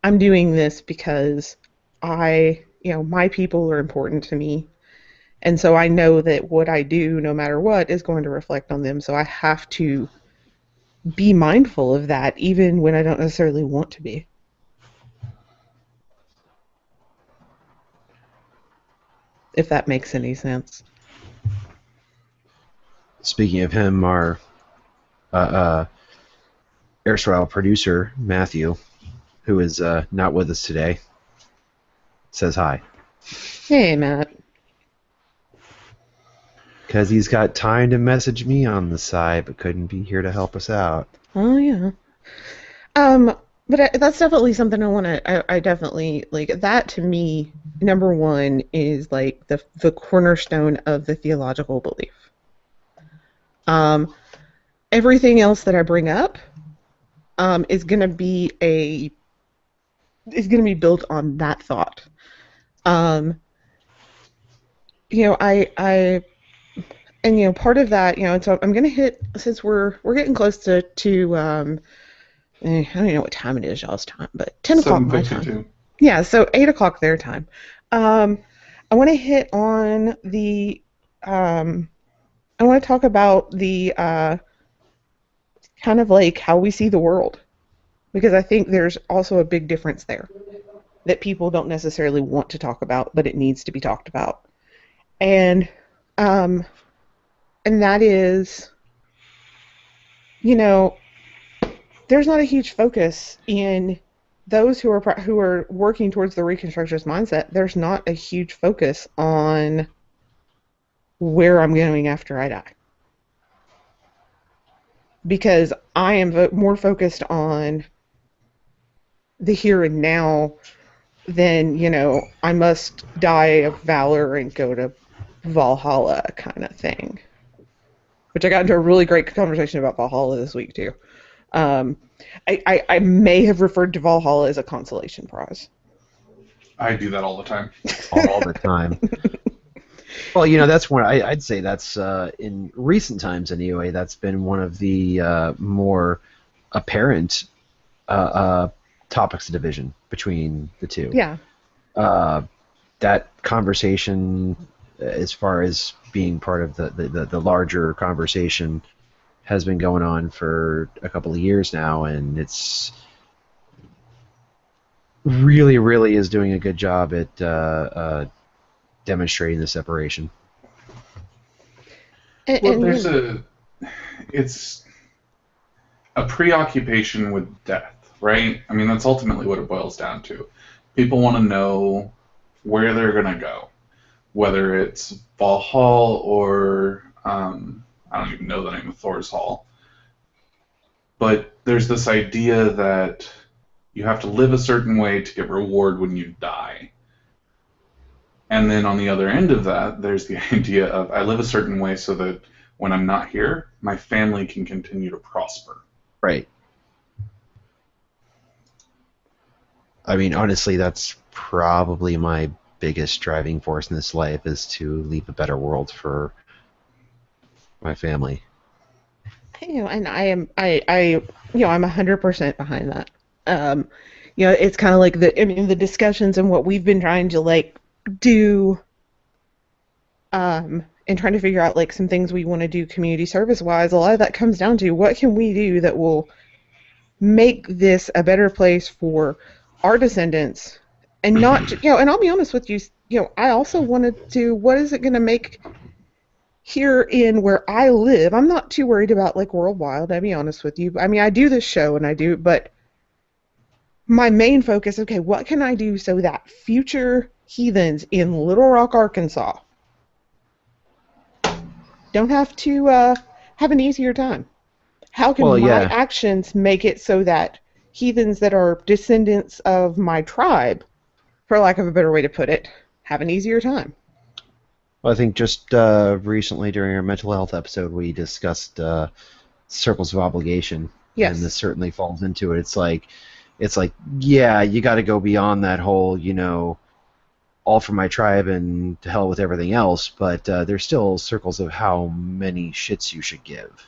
Speaker 2: I'm doing this because my people are important to me. And so I know that what I do, no matter what, is going to reflect on them. So I have to be mindful of that, even when I don't necessarily want to be. If that makes any sense.
Speaker 3: Speaking of him, our erstwhile producer, Matthew, who is not with us today, says hi.
Speaker 2: Hey, Matt.
Speaker 3: Because he's got time to message me on the side, but couldn't be here to help us out.
Speaker 2: Oh, yeah. But that's definitely something I want to. I definitely like that. To me, number one is like the cornerstone of the theological belief. Everything else that I bring up is going to be built on that thought. Part of that, so I'm going to hit, since we're getting close to I don't know what time it is, y'all's time, but 10 o'clock my time. Yeah, so 8 o'clock their time. I want to hit on I want to talk about the kind of like how we see the world, because I think there's also a big difference there that people don't necessarily want to talk about, but it needs to be talked about. And that is, there's not a huge focus in those who are working towards the Reconstructionist mindset. There's not a huge focus on where I'm going after I die, because I am more focused on the here and now than, I must die of valor and go to Valhalla kind of thing. Which I got into a really great conversation about Valhalla this week too. I may have referred to Valhalla as a consolation prize.
Speaker 1: I do that all the time.
Speaker 3: All the time. Well, that's one. I'd say that's in recent times anyway. That's been one of the more apparent topics of division between the two.
Speaker 2: Yeah.
Speaker 3: That conversation, as far as being part of the larger conversation, has been going on for a couple of years now, and it's really is doing a good job at demonstrating the separation.
Speaker 1: It's a preoccupation with death, right? I mean, that's ultimately what it boils down to. People want to know where they're going to go, whether it's Valhalla or I don't even know the name of Thor's Hall. But there's this idea that you have to live a certain way to get reward when you die. And then on the other end of that, there's the idea of I live a certain way so that when I'm not here, my family can continue to prosper.
Speaker 3: Right. I mean, honestly, that's probably my biggest driving force in this life, is to leave a better world for my family.
Speaker 2: And I'm 100% behind that. It's kind of like the discussions and what we've been trying to do, and trying to figure out some things we want to do community service wise. A lot of that comes down to what can we do that will make this a better place for our descendants, and not, and I'll be honest with you, I also wanted to, what is it going to make here in where I live? I'm not too worried about worldwide, I'll be honest with you. I mean, I do this show and I do, but my main focus, okay, what can I do so that future heathens in Little Rock, Arkansas don't have to have an easier time? How can my actions make it so that heathens that are descendants of my tribe, for lack of a better way to put it, have an easier time?
Speaker 3: Well, I think just recently during our mental health episode, we discussed circles of obligation.
Speaker 2: Yes.
Speaker 3: And this certainly falls into it. It's like, yeah, you got to go beyond that whole, all for my tribe and to hell with everything else, but there's still circles of how many shits you should give.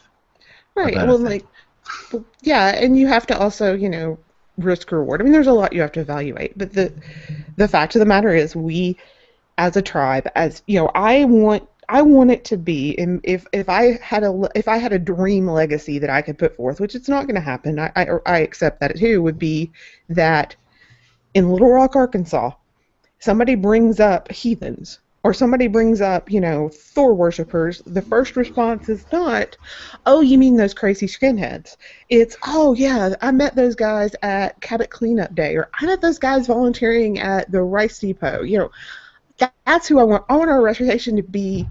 Speaker 2: Right. Well, yeah, and you have to also, risk reward. I mean, there's a lot you have to evaluate, but the fact of the matter is, we as a tribe, as you know, I want it to be, and if I had a dream legacy that I could put forth, which it's not going to happen, I accept that too, would be that in Little Rock, Arkansas, somebody brings up heathens or somebody brings up, Thor worshippers, the first response is not, oh, you mean those crazy skinheads? It's, oh, yeah, I met those guys at Cabot Cleanup Day, or I met those guys volunteering at the Rice Depot. That's who I want. I want our reputation to be,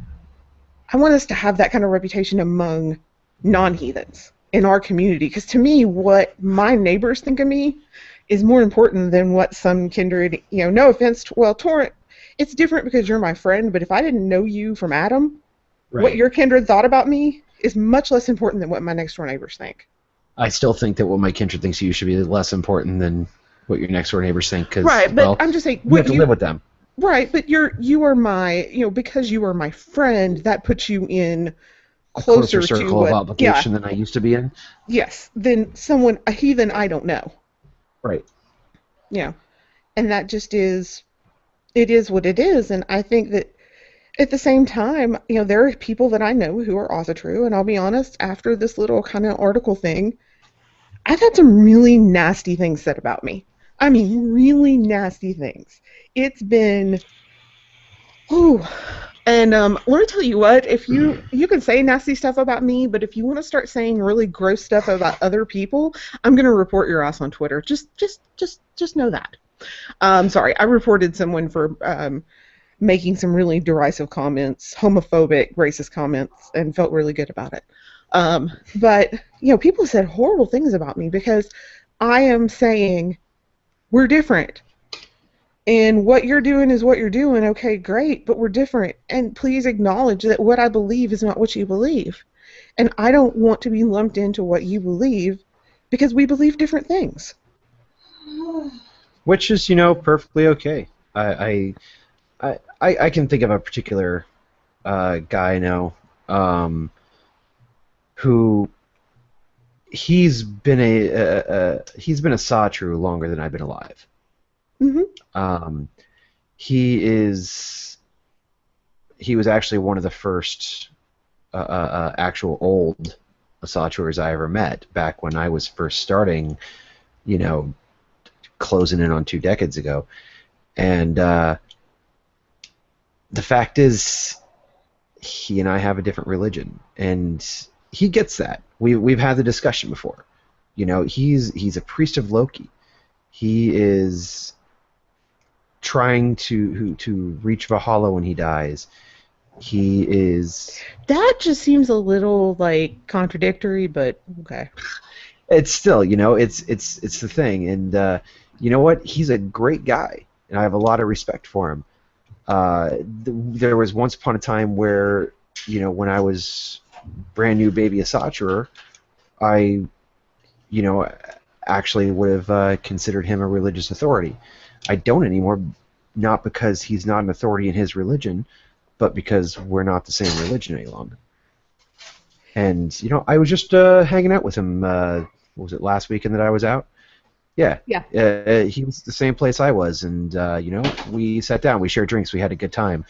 Speaker 2: I want us to have that kind of reputation among non-heathens in our community. Because to me, what my neighbors think of me is more important than what some kindred, no offense, Thorin, it's different because you're my friend, but if I didn't know you from Adam,
Speaker 3: Right.
Speaker 2: what your kindred thought about me is much less important than what my next door neighbors think.
Speaker 3: I still think that what my kindred thinks of you should be less important than what your next door neighbors think, because,
Speaker 2: right, but
Speaker 3: well,
Speaker 2: I'm just saying,
Speaker 3: you have to live with them.
Speaker 2: Right, but you are my, because you are my friend, that puts you in closer
Speaker 3: Closer
Speaker 2: to
Speaker 3: circle
Speaker 2: what,
Speaker 3: of obligation than I used to be in.
Speaker 2: yes, than a heathen I don't know.
Speaker 3: Right.
Speaker 2: Yeah, and that just is, it is what it is, and I think that at the same time, there are people that I know who are also true, and I'll be honest, after this little kind of article thing, I've had some really nasty things said about me. I mean, really nasty things. It's been, ooh, and let me tell you what, if you can say nasty stuff about me, but if you want to start saying really gross stuff about other people, I'm going to report your ass on Twitter. Just know that. Sorry, I reported someone for making some really derisive comments, homophobic, racist comments, and felt really good about it. But people said horrible things about me because I am saying we're different. And what you're doing is what you're doing. Okay, great, but we're different. And please acknowledge that what I believe is not what you believe. And I don't want to be lumped into what you believe because we believe different things.
Speaker 3: Which is, perfectly okay. I can think of a particular guy I know who he's been a Satru longer than I've been alive.
Speaker 2: Mm-hmm.
Speaker 3: He was actually one of the first actual old Asatruers I ever met back when I was first starting, closing in on 2 decades ago. And the fact is, he and I have a different religion, and he gets that. We've had the discussion before. He's a priest of Loki. He is trying to reach Valhalla when he dies. He is.
Speaker 2: That just seems a little contradictory, but okay.
Speaker 3: It's still, it's the thing, and you know what? He's a great guy, and I have a lot of respect for him. There was once upon a time where, when I was brand new baby Asatruer, I, actually would have considered him a religious authority. I don't anymore, not because he's not an authority in his religion, but because we're not the same religion any longer. And, I was just hanging out with him, what was it, last weekend that I was out? Yeah. He was the same place I was, and, we sat down, we shared drinks, we had a good time.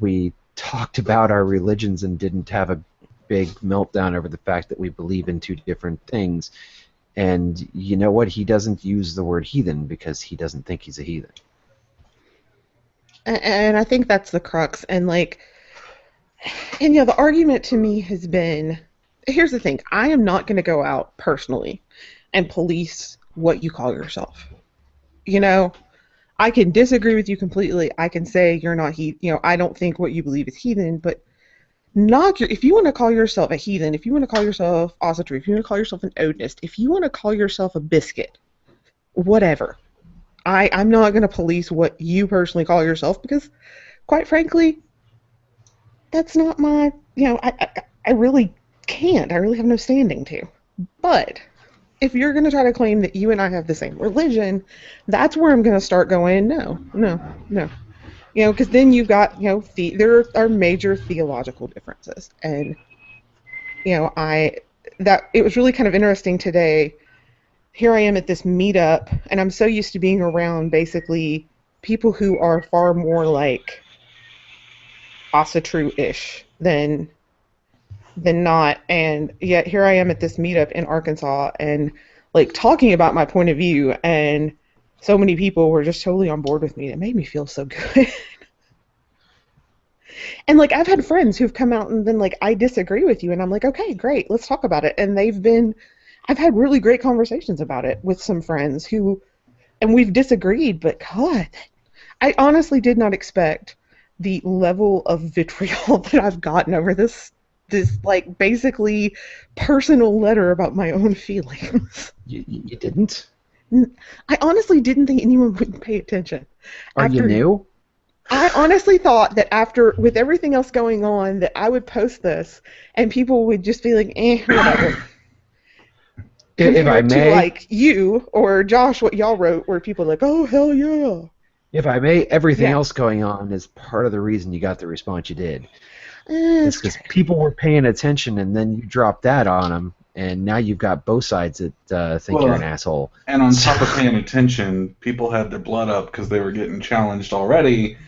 Speaker 3: We talked about our religions and didn't have a big meltdown over the fact that we believe in 2 different things. And you know what? He doesn't use the word heathen because he doesn't think he's a heathen.
Speaker 2: And I think that's the crux. And the argument to me has been, here's the thing, I am not going to go out personally and police what you call yourself. I can disagree with you completely. I can say you're not I don't think what you believe is heathen, but if you want to call yourself a heathen, if you want to call yourself Asatru, if you want to call yourself an Odinist, if you want to call yourself a biscuit, whatever. I'm not going to police what you personally call yourself because, quite frankly, that's not my, I really can't. I really have no standing to. But if you're going to try to claim that you and I have the same religion, that's where I'm going to start going, no. Because then you've got, there are major theological differences. And, it was really kind of interesting today. here I am at this meetup, and I'm so used to being around basically people who are far more like Asatru-ish than not, and yet here I am at this meetup in Arkansas and like talking about my point of view, and so many people were just totally on board with me. It made me feel so good. And like I've had friends who've come out and been like, I disagree with you, and I'm like, okay, great, let's talk about it. And I've had really great conversations about it with some friends and we've disagreed, but God, I honestly did not expect the level of vitriol that I've gotten over this like basically personal letter about my own feelings.
Speaker 3: You didn't?
Speaker 2: I honestly didn't think anyone would pay attention.
Speaker 3: Are you new?
Speaker 2: I honestly thought that after, with everything else going on, that I would post this and people would just be like, whatever.
Speaker 3: If I may,
Speaker 2: to like you or Josh, what y'all wrote, where people are like, oh, hell yeah.
Speaker 3: If I may, everything else going on is part of the reason you got the response you did. It's because people were paying attention, and then you dropped that on them, and now you've got both sides that think you're an asshole.
Speaker 1: And on top of paying attention, people had their blood up because they were getting challenged already.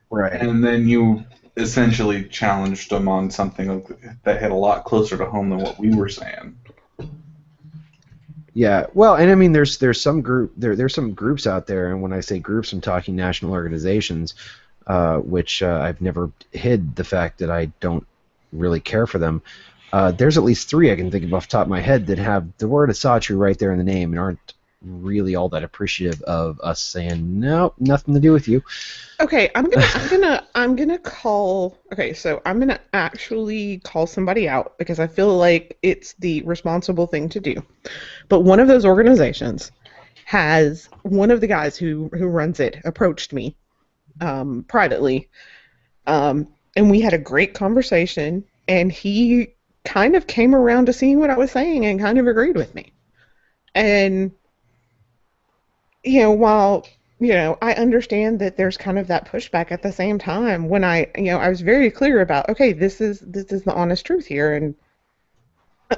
Speaker 3: Right.
Speaker 1: And then you essentially challenged them on something that hit a lot closer to home than what we were saying.
Speaker 3: Yeah, well, and I mean, there's some groups out there, and when I say groups, I'm talking national organizations, which I've never hid the fact that I don't really care for them. There's at least 3 I can think of off the top of my head that have the word Asatru right there in the name and aren't really all that appreciative of us saying no, nothing to do with you.
Speaker 2: Okay, I'm gonna call. Okay, so I'm gonna actually call somebody out because I feel like it's the responsible thing to do. But one of those organizations has one of the guys who runs it approached me privately, and we had a great conversation, and he kind of came around to seeing what I was saying and kind of agreed with me. And while I understand that there's kind of that pushback at the same time, when I was very clear about, okay, this is the honest truth here, and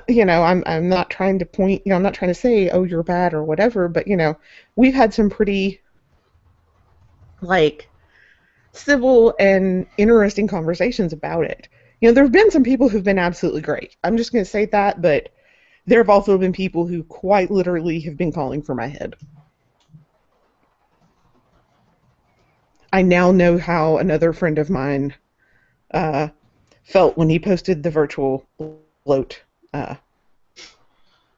Speaker 2: I'm not trying to point, I'm not trying to say, oh, you're bad or whatever, but we've had some pretty like civil and interesting conversations about it. There have been some people who've been absolutely great. I'm just going to say that, but there have also been people who quite literally have been calling for my head. I now know how another friend of mine felt when he posted the virtual bloat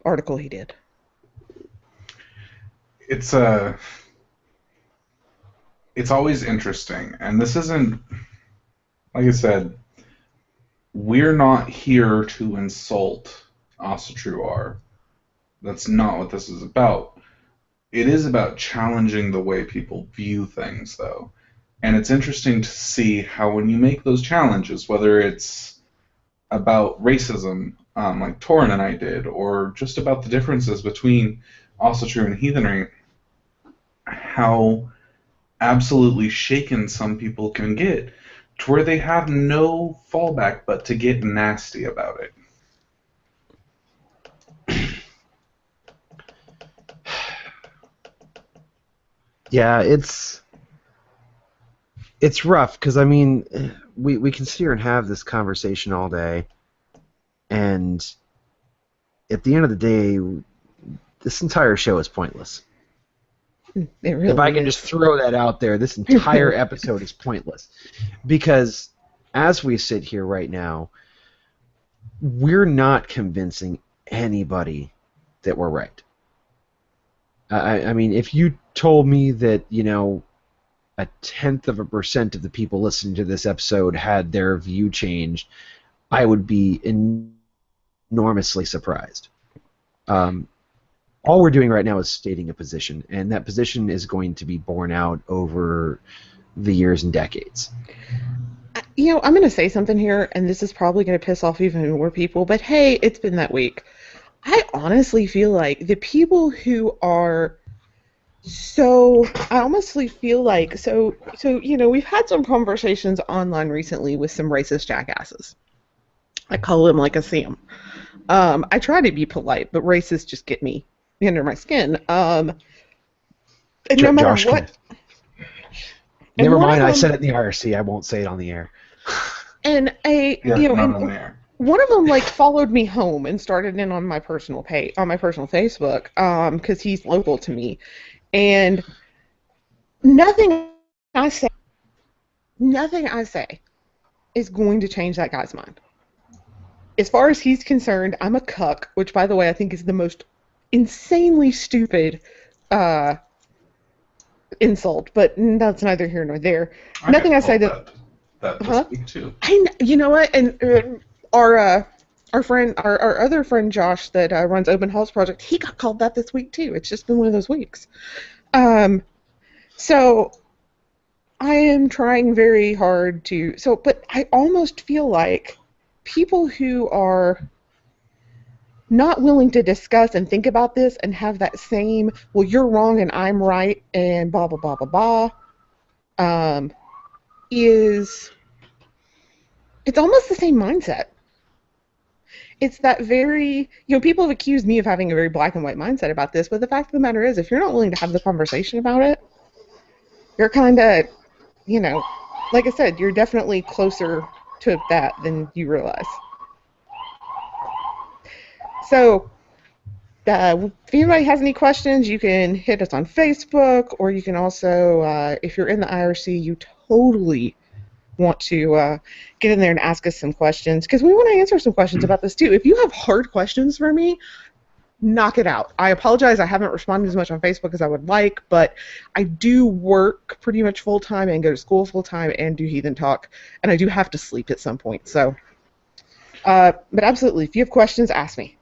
Speaker 2: article he did.
Speaker 1: It's always interesting, and this isn't, like I said, we're not here to insult Asatru. That's not what this is about. It is about challenging the way people view things, though. And it's interesting to see how when you make those challenges, whether it's about racism, like Thorin and I did, or just about the differences between Asatru and heathenry, how absolutely shaken some people can get to where they have no fallback but to get nasty about it.
Speaker 3: Yeah, it's rough because I mean, we can sit here and have this conversation all day, and at the end of the day, this entire show is pointless.
Speaker 2: It really
Speaker 3: if I can
Speaker 2: is.
Speaker 3: just throw that out there, this entire episode is pointless because as we sit here right now, we're not convincing anybody that we're right. I mean, if you told me that, 0.1% of the people listening to this episode had their view changed, I would be enormously surprised. All we're doing right now is stating a position, and that position is going to be borne out over the years and decades.
Speaker 2: I'm going to say something here, and this is probably going to piss off even more people, but hey, it's been that week. I honestly feel like the people who are I honestly feel like, we've had some conversations online recently with some racist jackasses. I call them like I see them. I try to be polite, but racists just get me under my skin. And no matter
Speaker 3: Josh,
Speaker 2: what, and
Speaker 3: never
Speaker 2: one
Speaker 3: mind.
Speaker 2: of
Speaker 3: I
Speaker 2: them,
Speaker 3: said it in the IRC. I won't say it on the air.
Speaker 2: and
Speaker 1: Yeah, not on
Speaker 2: and
Speaker 1: there.
Speaker 2: one of them like followed me home and started in on my personal page, on my personal Facebook, because he's local to me, and nothing I say, nothing I say is going to change that guy's mind. As far as he's concerned, I'm a cuck, which, by the way, I think is the most insanely stupid uh, insult, but that's neither here nor there.
Speaker 1: I
Speaker 2: Nothing
Speaker 1: got
Speaker 2: I say
Speaker 1: called
Speaker 2: that,
Speaker 1: that
Speaker 2: huh?
Speaker 1: this week too.
Speaker 2: You know what? And our friend, our other friend Josh that runs Open Halls Project, he got called that this week too. It's just been one of those weeks. Um, so I am trying very hard to. So, but I almost feel like people who are not willing to discuss and think about this and have that same, well, you're wrong and I'm right and blah blah blah blah blah, is it's almost the same mindset. It's that very, people have accused me of having a very black and white mindset about this, but the fact of the matter is, if you're not willing to have the conversation about it, you're kind of, like I said, you're definitely closer to that than you realize. So, if anybody has any questions, you can hit us on Facebook, or you can also, if you're in the IRC, you totally want to get in there and ask us some questions, because we want to answer some questions about this too. If you have hard questions for me, knock it out. I apologize I haven't responded as much on Facebook as I would like, but I do work pretty much full-time and go to school full-time and do Heathen Talk, and I do have to sleep at some point. So, but absolutely, if you have questions, ask me.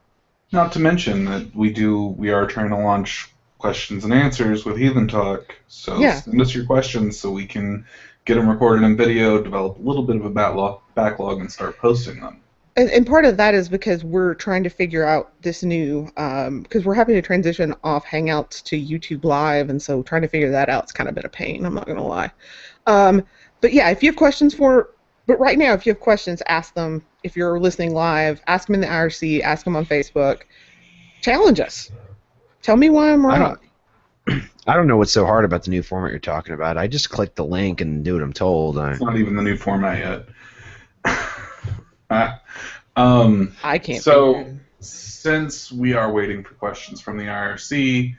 Speaker 1: Not to mention that we are trying to launch questions and answers with Heathen Talk, so
Speaker 2: Yeah.
Speaker 1: send us your questions so we can get them recorded in video, develop a little bit of a backlog, and start posting them.
Speaker 2: And part of that is because we're trying to figure out this new, because we're having to transition off Hangouts to YouTube Live, and so trying to figure that out is kind of been a pain, I'm not going to lie. But yeah, if you have questions but right now, if you have questions, ask them. If you're listening live, ask them in the IRC, ask them on Facebook. Challenge us. Tell me why I'm wrong.
Speaker 3: I don't know what's so hard about the new format you're talking about. I just click the link and do what I'm told.
Speaker 1: It's not even the new format yet.
Speaker 2: I can't.
Speaker 1: So, since we are waiting for questions from the IRC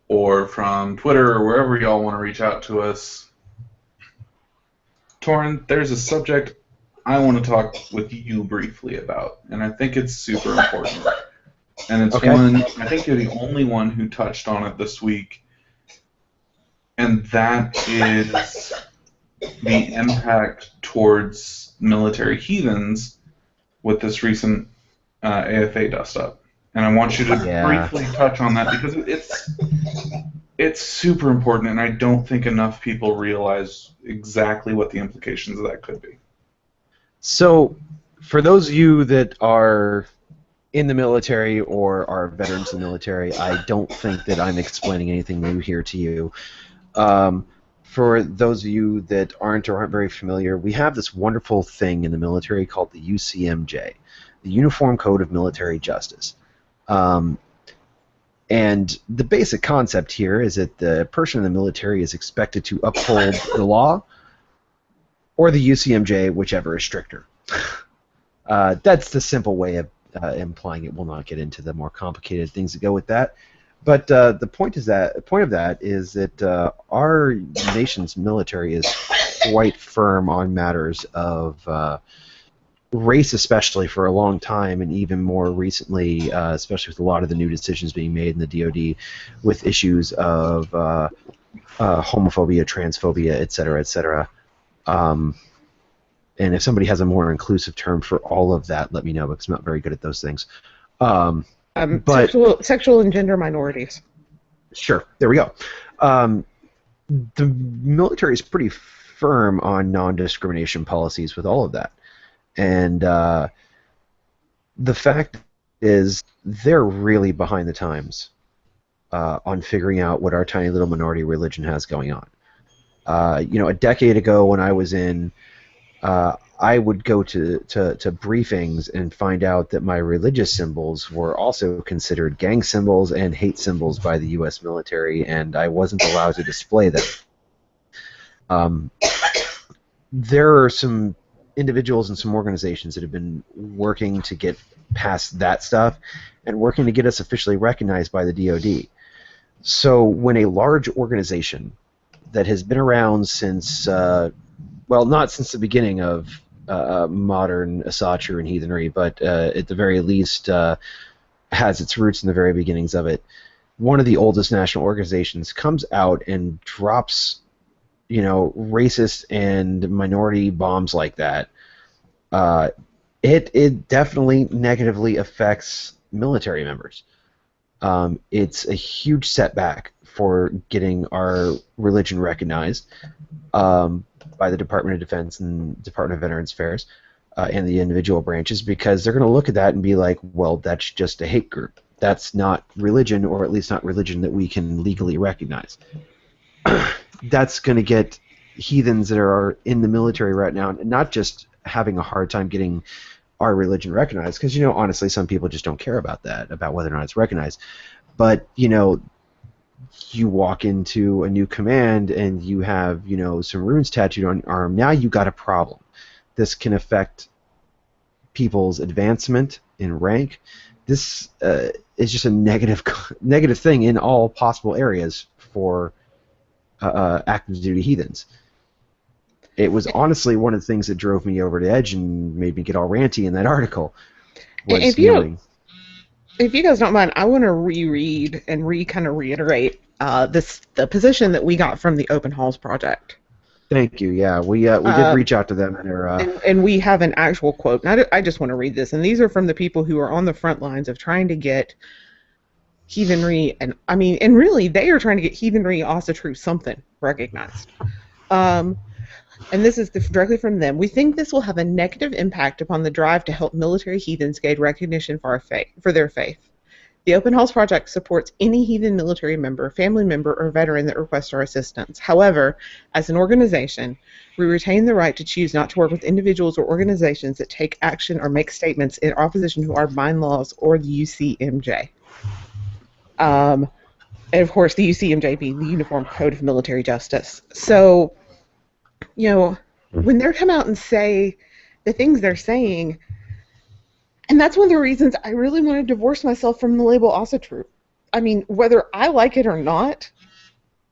Speaker 1: or from Twitter or wherever y'all want to reach out to us, Thorin, there's a subject I want to talk with you briefly about, and I think it's super important. And it's one, I think you're the only one who touched on it this week, and that is the impact towards military heathens with this recent AFA dust-up. And I want you to briefly touch on that because it's super important, and I don't think enough people realize exactly what the implications of that could be.
Speaker 3: So, for those of you that are in the military or are veterans in the military, I don't think that I'm explaining anything new here to you. For those of you that aren't or aren't very familiar, we have this wonderful thing in the military called the UCMJ, the Uniform Code of Military Justice. And the basic concept here is that the person in the military is expected to uphold the law or the UCMJ, whichever is stricter. That's the simple way of implying it. We'll not get into the more complicated things that go with that. But the point of that is that our nation's military is quite firm on matters of race, especially for a long time, and even more recently, especially with a lot of the new decisions being made in the DoD, with issues of homophobia, transphobia, et cetera, et cetera. And if somebody has a more inclusive term for all of that, let me know, because I'm not very good at those things. But
Speaker 2: sexual and gender minorities.
Speaker 3: Sure, there we go. The military is pretty firm on non-discrimination policies with all of that. And the fact is they're really behind the times on figuring out what our tiny little minority religion has going on. A decade ago when I was in, I would go to briefings and find out that my religious symbols were also considered gang symbols and hate symbols by the U.S. military, and I wasn't allowed to display them. There are some individuals and some organizations that have been working to get past that stuff and working to get us officially recognized by the DoD. So when a large organization that has been around since, well, not since the beginning of modern asatru and heathenry, but at the very least has its roots in the very beginnings of it, one of the oldest national organizations comes out and drops, racist and minority bombs like that, it definitely negatively affects military members. It's a huge setback for getting our religion recognized by the Department of Defense and Department of Veterans Affairs and the individual branches, because they're going to look at that and be like, well, that's just a hate group. That's not religion, or at least not religion that we can legally recognize. That's going to get heathens that are in the military right now not just having a hard time getting our religion recognized, because honestly some people just don't care about that, about whether or not it's recognized, but you walk into a new command and you have some runes tattooed on your arm. Now you got a problem. This can affect people's advancement in rank. This is just a negative thing in all possible areas for active duty heathens. It was honestly one of the things that drove me over the edge and made me get all ranty in that article.
Speaker 2: If you guys don't mind, I want to reread and kind of reiterate the position that we got from the Open Halls Project.
Speaker 3: Thank you. Yeah, we did reach out to them,
Speaker 2: and we have an actual quote. And I just want to read this, and these are from the people who are on the front lines of trying to get heathenry, and really they are trying to get heathenry, asatru, something recognized. And this is directly from them. We think this will have a negative impact upon the drive to help military heathens gain recognition for their faith. The Open Halls Project supports any heathen military member, family member, or veteran that requests our assistance. However, as an organization, we retain the right to choose not to work with individuals or organizations that take action or make statements in opposition to our bind laws or the UCMJ. And of course, the UCMJ being the Uniform Code of Military Justice. So, when they come out and say the things they're saying, and that's one of the reasons I really want to divorce myself from the label asatru. Whether I like it or not,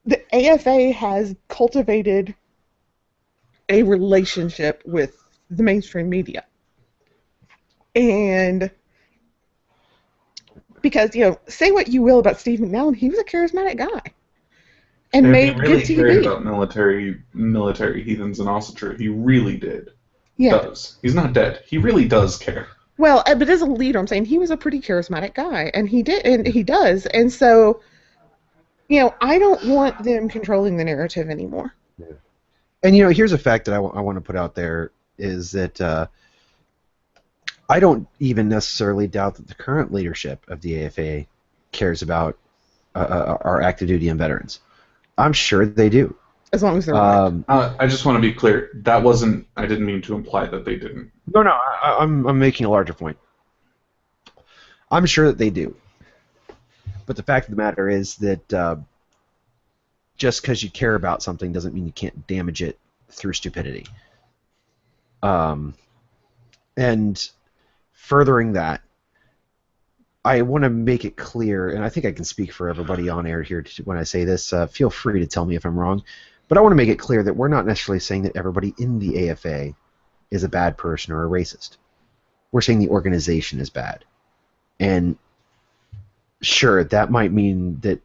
Speaker 2: the AFA has cultivated a relationship with the mainstream media. And because, say what you will about Steve McNally, he was a charismatic guy. And made
Speaker 1: he really
Speaker 2: good TV.
Speaker 1: cared about military heathens and asatru. He really did.
Speaker 2: Yeah.
Speaker 1: Does. He's not dead. He really does care.
Speaker 2: Well, but as a leader, I'm saying he was a pretty charismatic guy, and he does. And so, I don't want them controlling the narrative anymore.
Speaker 3: Yeah. And here's a fact that I want to put out there is that I don't even necessarily doubt that the current leadership of the AFA cares about our active duty and veterans. I'm sure they do.
Speaker 2: As long as they're right.
Speaker 1: I just want to be clear. That wasn't. I didn't mean to imply that they didn't.
Speaker 3: No, I'm making a larger point. I'm sure that they do. But the fact of the matter is that just because you care about something doesn't mean you can't damage it through stupidity. And furthering that, I want to make it clear, and I think I can speak for everybody on air here when I say this. Feel free to tell me if I'm wrong. But I want to make it clear that we're not necessarily saying that everybody in the AFA is a bad person or a racist. We're saying the organization is bad. And sure, that might mean that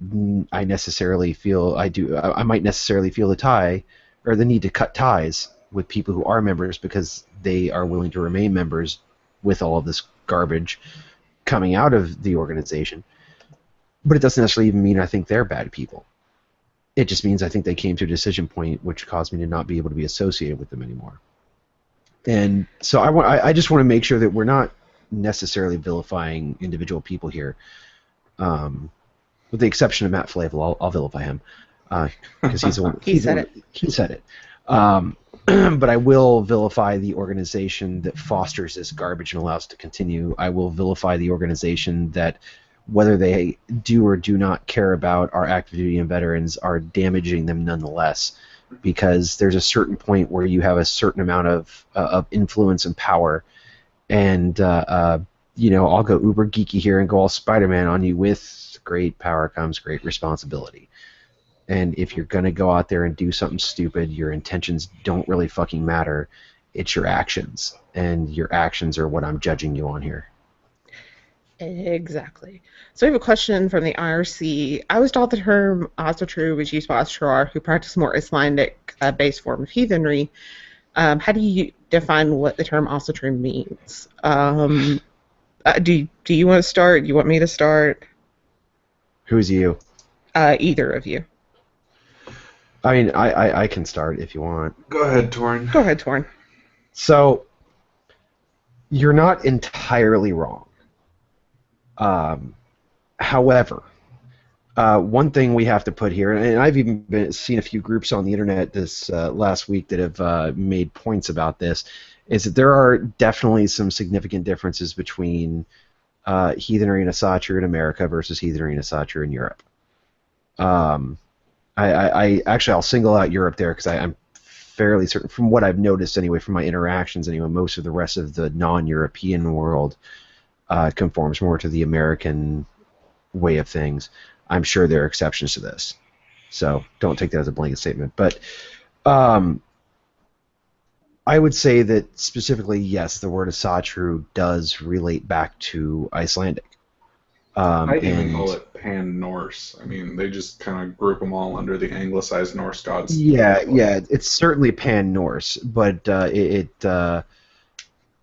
Speaker 3: I might necessarily feel the tie or the need to cut ties with people who are members because they are willing to remain members with all of this garbage coming out of the organization. But it doesn't necessarily even mean I think they're bad people. It just means I think they came to a decision point which caused me to not be able to be associated with them anymore. And so I just want to make sure that we're not necessarily vilifying individual people here. With the exception of Matt Flavel, I'll vilify him because he's the one.
Speaker 2: He said it.
Speaker 3: He said it. but I will vilify the organization that fosters this garbage and allows it to continue. I will vilify the organization that, whether they do or do not care about our active duty and veterans, are damaging them nonetheless, because there's a certain point where you have a certain amount of influence and power, and I'll go uber geeky here and go all Spider-Man on you. With great power comes great responsibility. And if you're going to go out there and do something stupid, your intentions don't really fucking matter. It's your actions. And your actions are what I'm judging you on here.
Speaker 2: Exactly. So we have a question from the IRC. I was taught the term asatru was used by Astrar, who practice more Icelandic-based form of heathenry. How do you define what the term asatru means? Do you want to start? You want me to start?
Speaker 3: Who's you?
Speaker 2: Either of you.
Speaker 3: I mean, I can start if you want.
Speaker 1: Go ahead, Thorin.
Speaker 2: Go ahead, Thorin.
Speaker 3: So, you're not entirely wrong. However, one thing we have to put here, and I've even seen a few groups on the internet this last week that have made points about this, is that there are definitely some significant differences between heathenry and asatru in America versus heathenry and asatru in Europe. I'll single out Europe there because I'm fairly certain, from what I've noticed anyway, from my interactions anyway, most of the rest of the non-European world conforms more to the American way of things. I'm sure there are exceptions to this, so don't take that as a blanket statement. But I would say that specifically, yes, the word asatru does relate back to Icelandic.
Speaker 1: I even call it Pan-Norse. I mean, they just kind of group them all under the anglicized Norse gods.
Speaker 3: Yeah, it's certainly Pan-Norse, but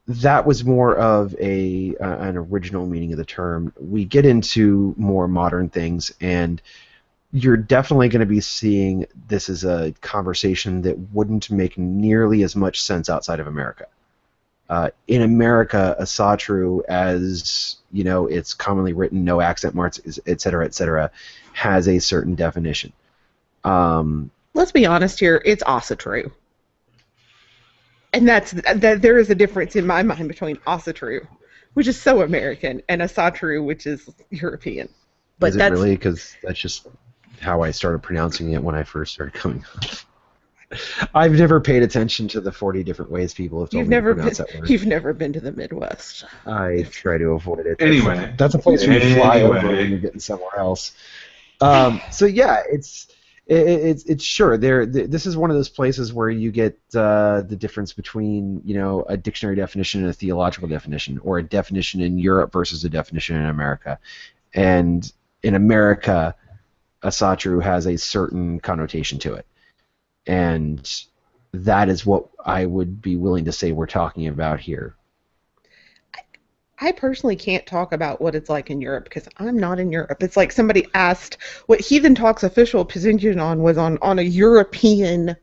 Speaker 3: that was more of an original meaning of the term. We get into more modern things, and you're definitely going to be seeing this as a conversation that wouldn't make nearly as much sense outside of America. In America, asatru, as it's commonly written, no accent marks, etc., has a certain definition.
Speaker 2: Let's be honest here. It's asatru. And that there is a difference in my mind between asatru, which is so American, and asatru, which is European. But
Speaker 3: is it really? Because that's just how I started pronouncing it when I first started coming up. I've never paid attention to the 40 different ways people have told me to pronounce that word.
Speaker 2: You've never been to the Midwest.
Speaker 3: I try to avoid it.
Speaker 1: Anyway.
Speaker 3: That's a place where you fly over when you're getting somewhere else. So yeah, it's sure. This is one of those places where you get the difference between a dictionary definition and a theological definition, or a definition in Europe versus a definition in America. And in America, asatru has a certain connotation to it, and that is what I would be willing to say we're talking about here.
Speaker 2: I personally can't talk about what it's like in Europe because I'm not in Europe. It's like somebody asked what Heathen Talk's official position was on a European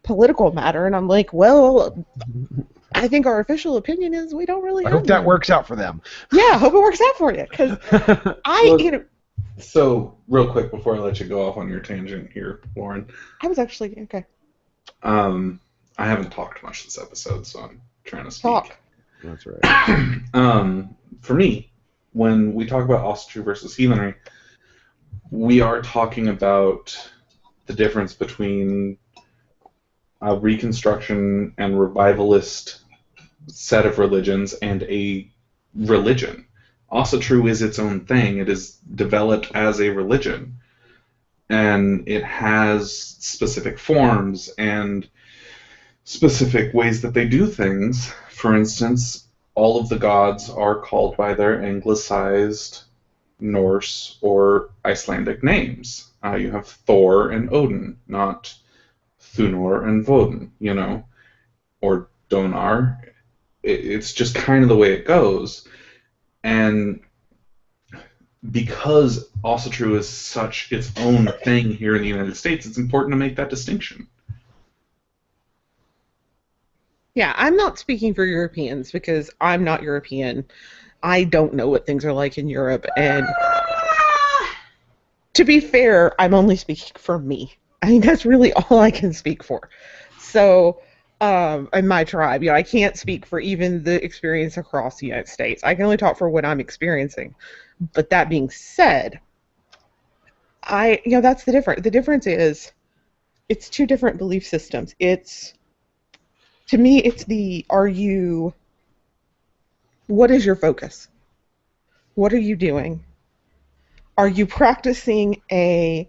Speaker 2: political matter, and I'm like, well, I think our official opinion is we don't really.
Speaker 3: I hope that works out for them.
Speaker 2: Yeah, I hope it works out for you because
Speaker 1: So, real quick before I let you go off on your tangent here, Lauren.
Speaker 2: I was actually okay.
Speaker 1: I haven't talked much this episode, so I'm trying to speak.
Speaker 2: Talk.
Speaker 3: That's right.
Speaker 1: For me, when we talk about asatru versus heathenry, we are talking about the difference between a Reconstruction and revivalist set of religions and a religion. Asatru is its own thing. It is developed as a religion, and it has specific forms and specific ways that they do things. For instance, all of the gods are called by their anglicized Norse or Icelandic names. You have Thor and Odin, not Thunor and Vodun, or Donar. It's just kind of the way it goes. And because asatru is such its own thing here in the United States, it's important to make that distinction.
Speaker 2: Yeah, I'm not speaking for Europeans because I'm not European. I don't know what things are like in Europe, and to be fair, I'm only speaking for me. I mean, that's really all I can speak for. So in my tribe. I can't speak for even the experience across the United States. I can only talk for what I'm experiencing. But that being said, that's the difference. The difference is it's two different belief systems. To me, it's what is your focus? What are you doing? Are you practicing are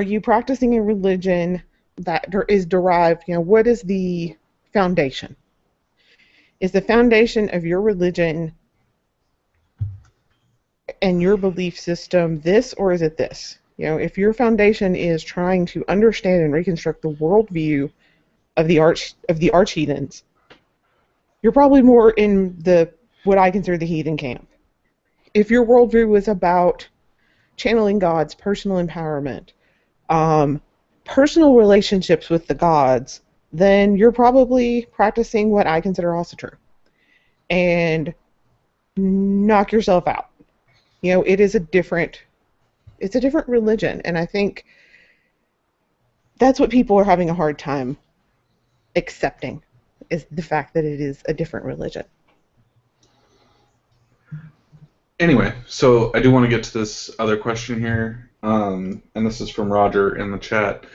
Speaker 2: you practicing a religion that is derived, what is the foundation? Is the foundation of your religion and your belief system this, or is it this? If your foundation is trying to understand and reconstruct the worldview of the arch heathens, you're probably more in what I consider the heathen camp. If your worldview was about channeling God's personal empowerment, personal relationships with the gods, then you're probably practicing what I consider also true. And knock yourself out. It's a different religion, and I think that's what people are having a hard time accepting, is the fact that it is a different religion.
Speaker 1: Anyway, so I do want to get to this other question here, and this is from Roger in the chat.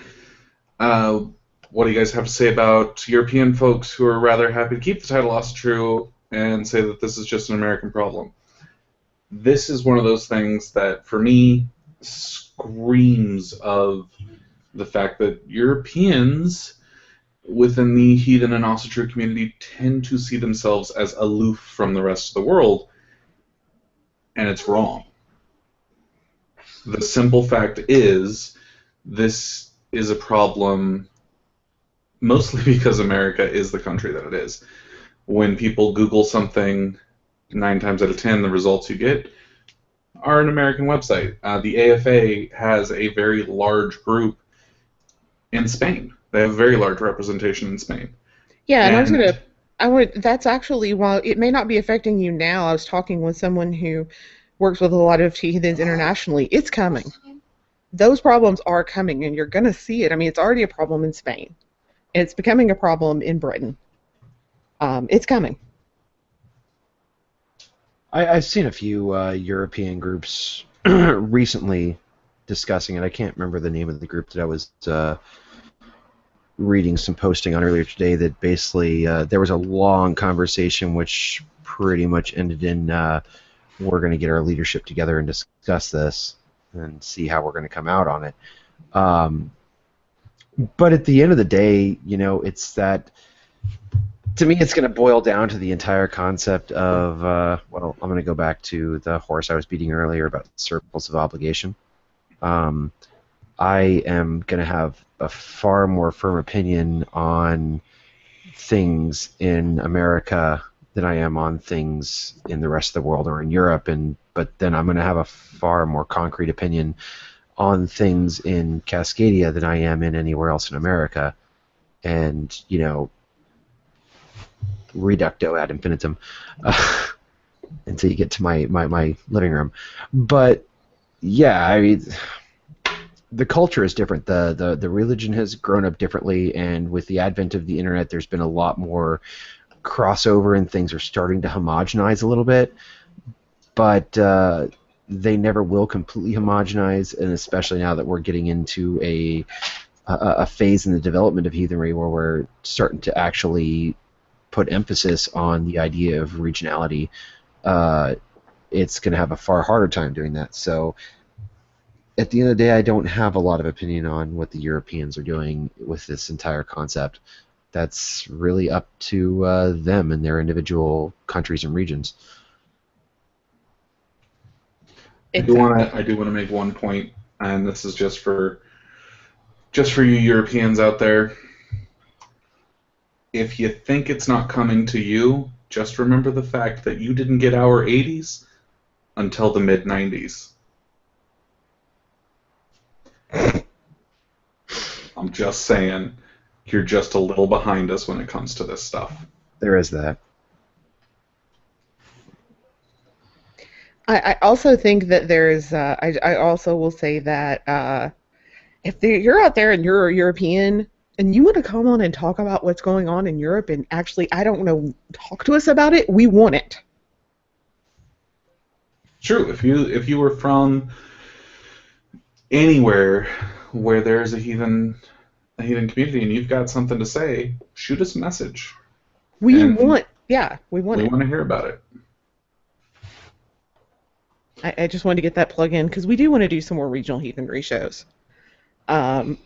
Speaker 1: What do you guys have to say about European folks who are rather happy to keep the title also true and say that this is just an American problem? This is one of those things that, for me, screams of the fact that Europeans within the heathen and also true community tend to see themselves as aloof from the rest of the world, and it's wrong. The simple fact is, this is a problem mostly because America is the country that it is. When people Google something, 9 times out of 10, the results you get are an American website. The AFA has a very large group in Spain. They have a very large representation in Spain.
Speaker 2: Yeah, and that's actually, while it may not be affecting you now, I was talking with someone who works with a lot of heathens internationally. It's coming. Those problems are coming, and you're going to see it. I mean, it's already a problem in Spain. It's becoming a problem in Britain. It's coming.
Speaker 3: I've seen a few European groups recently discussing it. I can't remember the name of the group that I was reading some posting on earlier today, that basically there was a long conversation which pretty much ended in we're going to get our leadership together and discuss this and see how we're going to come out on it. But at the end of the day, it's that, to me, it's going to boil down to the entire concept of, I'm going to go back to the horse I was beating earlier about circles of obligation. I am going to have a far more firm opinion on things in America than I am on things in the rest of the world or in Europe, but then I'm going to have a far more concrete opinion on things in Cascadia than I am in anywhere else in America. And, reducto ad infinitum until you get to my living room. But, yeah, I mean, the culture is different. The religion has grown up differently, and with the advent of the internet, there's been a lot more crossover, and things are starting to homogenize a little bit. But they never will completely homogenize, and especially now that we're getting into a phase in the development of heathenry where we're starting to actually put emphasis on the idea of regionality, it's going to have a far harder time doing that. So at the end of the day, I don't have a lot of opinion on what the Europeans are doing with this entire concept. That's really up to them and their individual countries and regions.
Speaker 2: Exactly.
Speaker 1: I do want to make one point, and this is just for you Europeans out there. If you think it's not coming to you, just remember the fact that you didn't get our 80s until the mid-90s. I'm just saying, you're just a little behind us when it comes to this stuff.
Speaker 3: There is that.
Speaker 2: I also think that there's, I also will say that if you're out there and you're European, and you want to come on and talk about what's going on in Europe and actually, I don't know, talk to us about it, we want it.
Speaker 1: True. If you were from anywhere where there's a heathen community and you've got something to say, shoot us a message.
Speaker 2: We
Speaker 1: And
Speaker 2: want
Speaker 1: we
Speaker 2: it.
Speaker 1: want to hear about it.
Speaker 2: I just wanted to get that plug in because we do want to do some more regional heathenry shows. And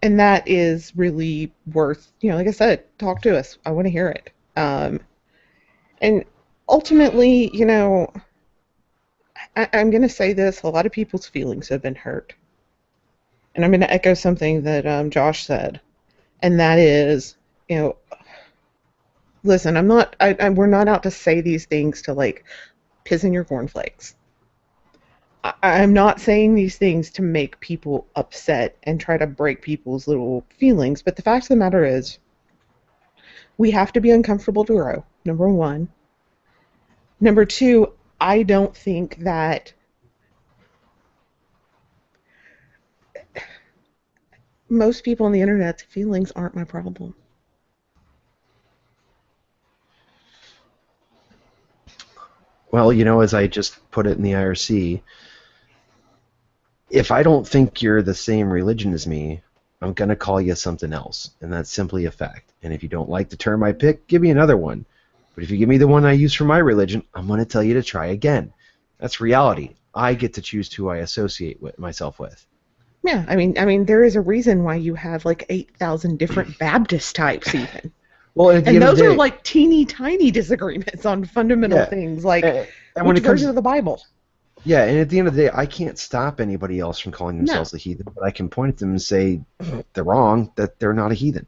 Speaker 2: that is really worth, like I said, talk to us. I want to hear it. And ultimately, I'm going to say this, a lot of people's feelings have been hurt. And I'm going to echo something that Josh said, and that is, listen, we're not out to say these things to, like, piss in your cornflakes. I'm not saying these things to make people upset and try to break people's little feelings, but the fact of the matter is, we have to be uncomfortable to grow, number one. Number two, I don't think that most people on the internet's feelings aren't my problem.
Speaker 3: Well, as I just put it in the IRC, if I don't think you're the same religion as me, I'm going to call you something else, and that's simply a fact. And if you don't like the term I pick, give me another one. But if you give me the one I use for my religion, I'm going to tell you to try again. That's reality. I get to choose who I associate myself with.
Speaker 2: Yeah, I mean, there is a reason why you have like 8,000 different Baptist types, even.
Speaker 3: Well, at the
Speaker 2: And
Speaker 3: end of
Speaker 2: those
Speaker 3: the day,
Speaker 2: are like teeny tiny disagreements on fundamental things, like
Speaker 3: and
Speaker 2: which version of the Bible.
Speaker 3: Yeah, and at the end of the day, I can't stop anybody else from calling themselves a heathen, but I can point at them and say they're wrong, that they're not a heathen.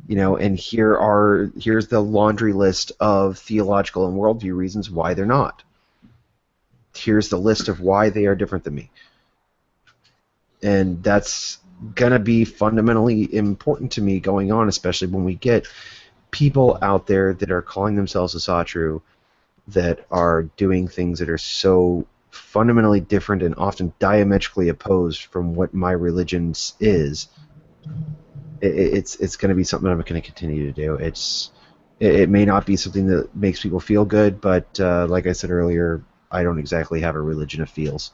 Speaker 3: And here's the laundry list of theological and worldview reasons why they're not. Here's the list of why they are different than me. And that's going to be fundamentally important to me going on, especially when we get people out there that are calling themselves a Satru that are doing things that are so fundamentally different and often diametrically opposed from what my religion is. It's going to be something I'm going to continue to do. It may not be something that makes people feel good, but like I said earlier, I don't exactly have a religion of feels.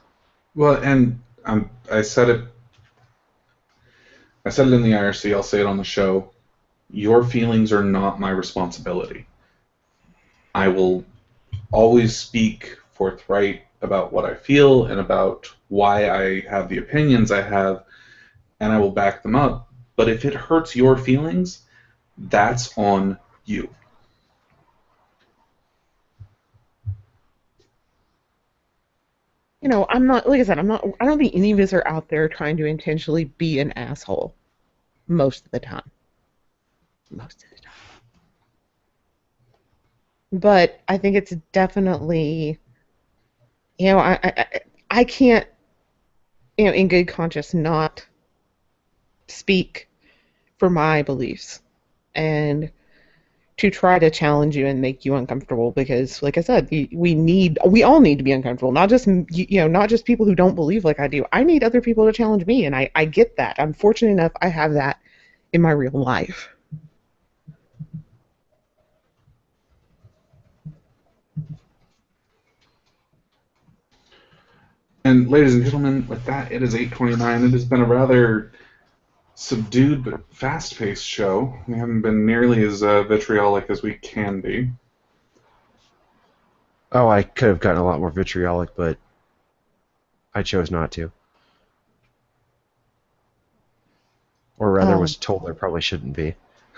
Speaker 1: Well, and I said it in the IRC. I'll say it on the show. Your feelings are not my responsibility. I will always speak forthright about what I feel and about why I have the opinions I have, and I will back them up. But if it hurts your feelings, that's on you.
Speaker 2: I'm not, like I said, I don't think any of us are out there trying to intentionally be an asshole most of the time. Most of the time. But I think it's definitely, I can't, in good conscience not speak for my beliefs and to try to challenge you and make you uncomfortable because, like I said, we all need to be uncomfortable. Not just not just people who don't believe like I do. I need other people to challenge me, and I get that. I'm fortunate enough I have that in my real life.
Speaker 1: And ladies and gentlemen, with that, it is 8:29. It has been a rather subdued but fast-paced show. We haven't been nearly as vitriolic as we can be.
Speaker 3: Oh, I could have gotten a lot more vitriolic, but I chose not to. Or rather, was told I probably shouldn't be.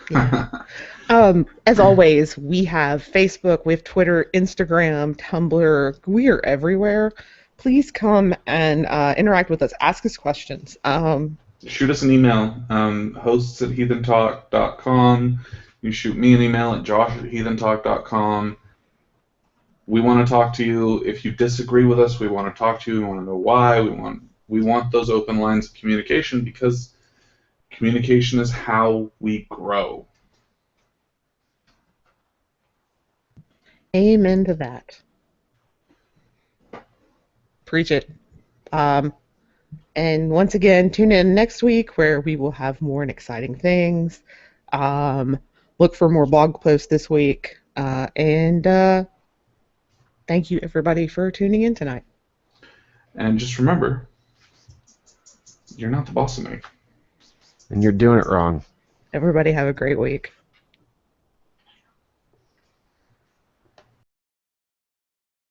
Speaker 2: Yeah. As always, we have Facebook, we have Twitter, Instagram, Tumblr. We are everywhere. Please come and interact with us. Ask us questions.
Speaker 1: Shoot us an email, hosts@heathentalk.com. You shoot me an email at josh@heathentalk.com. We want to talk to you. If you disagree with us, we want to talk to you. We want to know why. We want those open lines of communication because communication is how we grow.
Speaker 2: Amen to that. Preach it. And once again, tune in next week where we will have more and exciting things. Look for more blog posts this week. And thank you, everybody, for tuning in tonight.
Speaker 1: And just remember, you're not the boss of me.
Speaker 3: And you're doing it wrong.
Speaker 2: Everybody have a great week.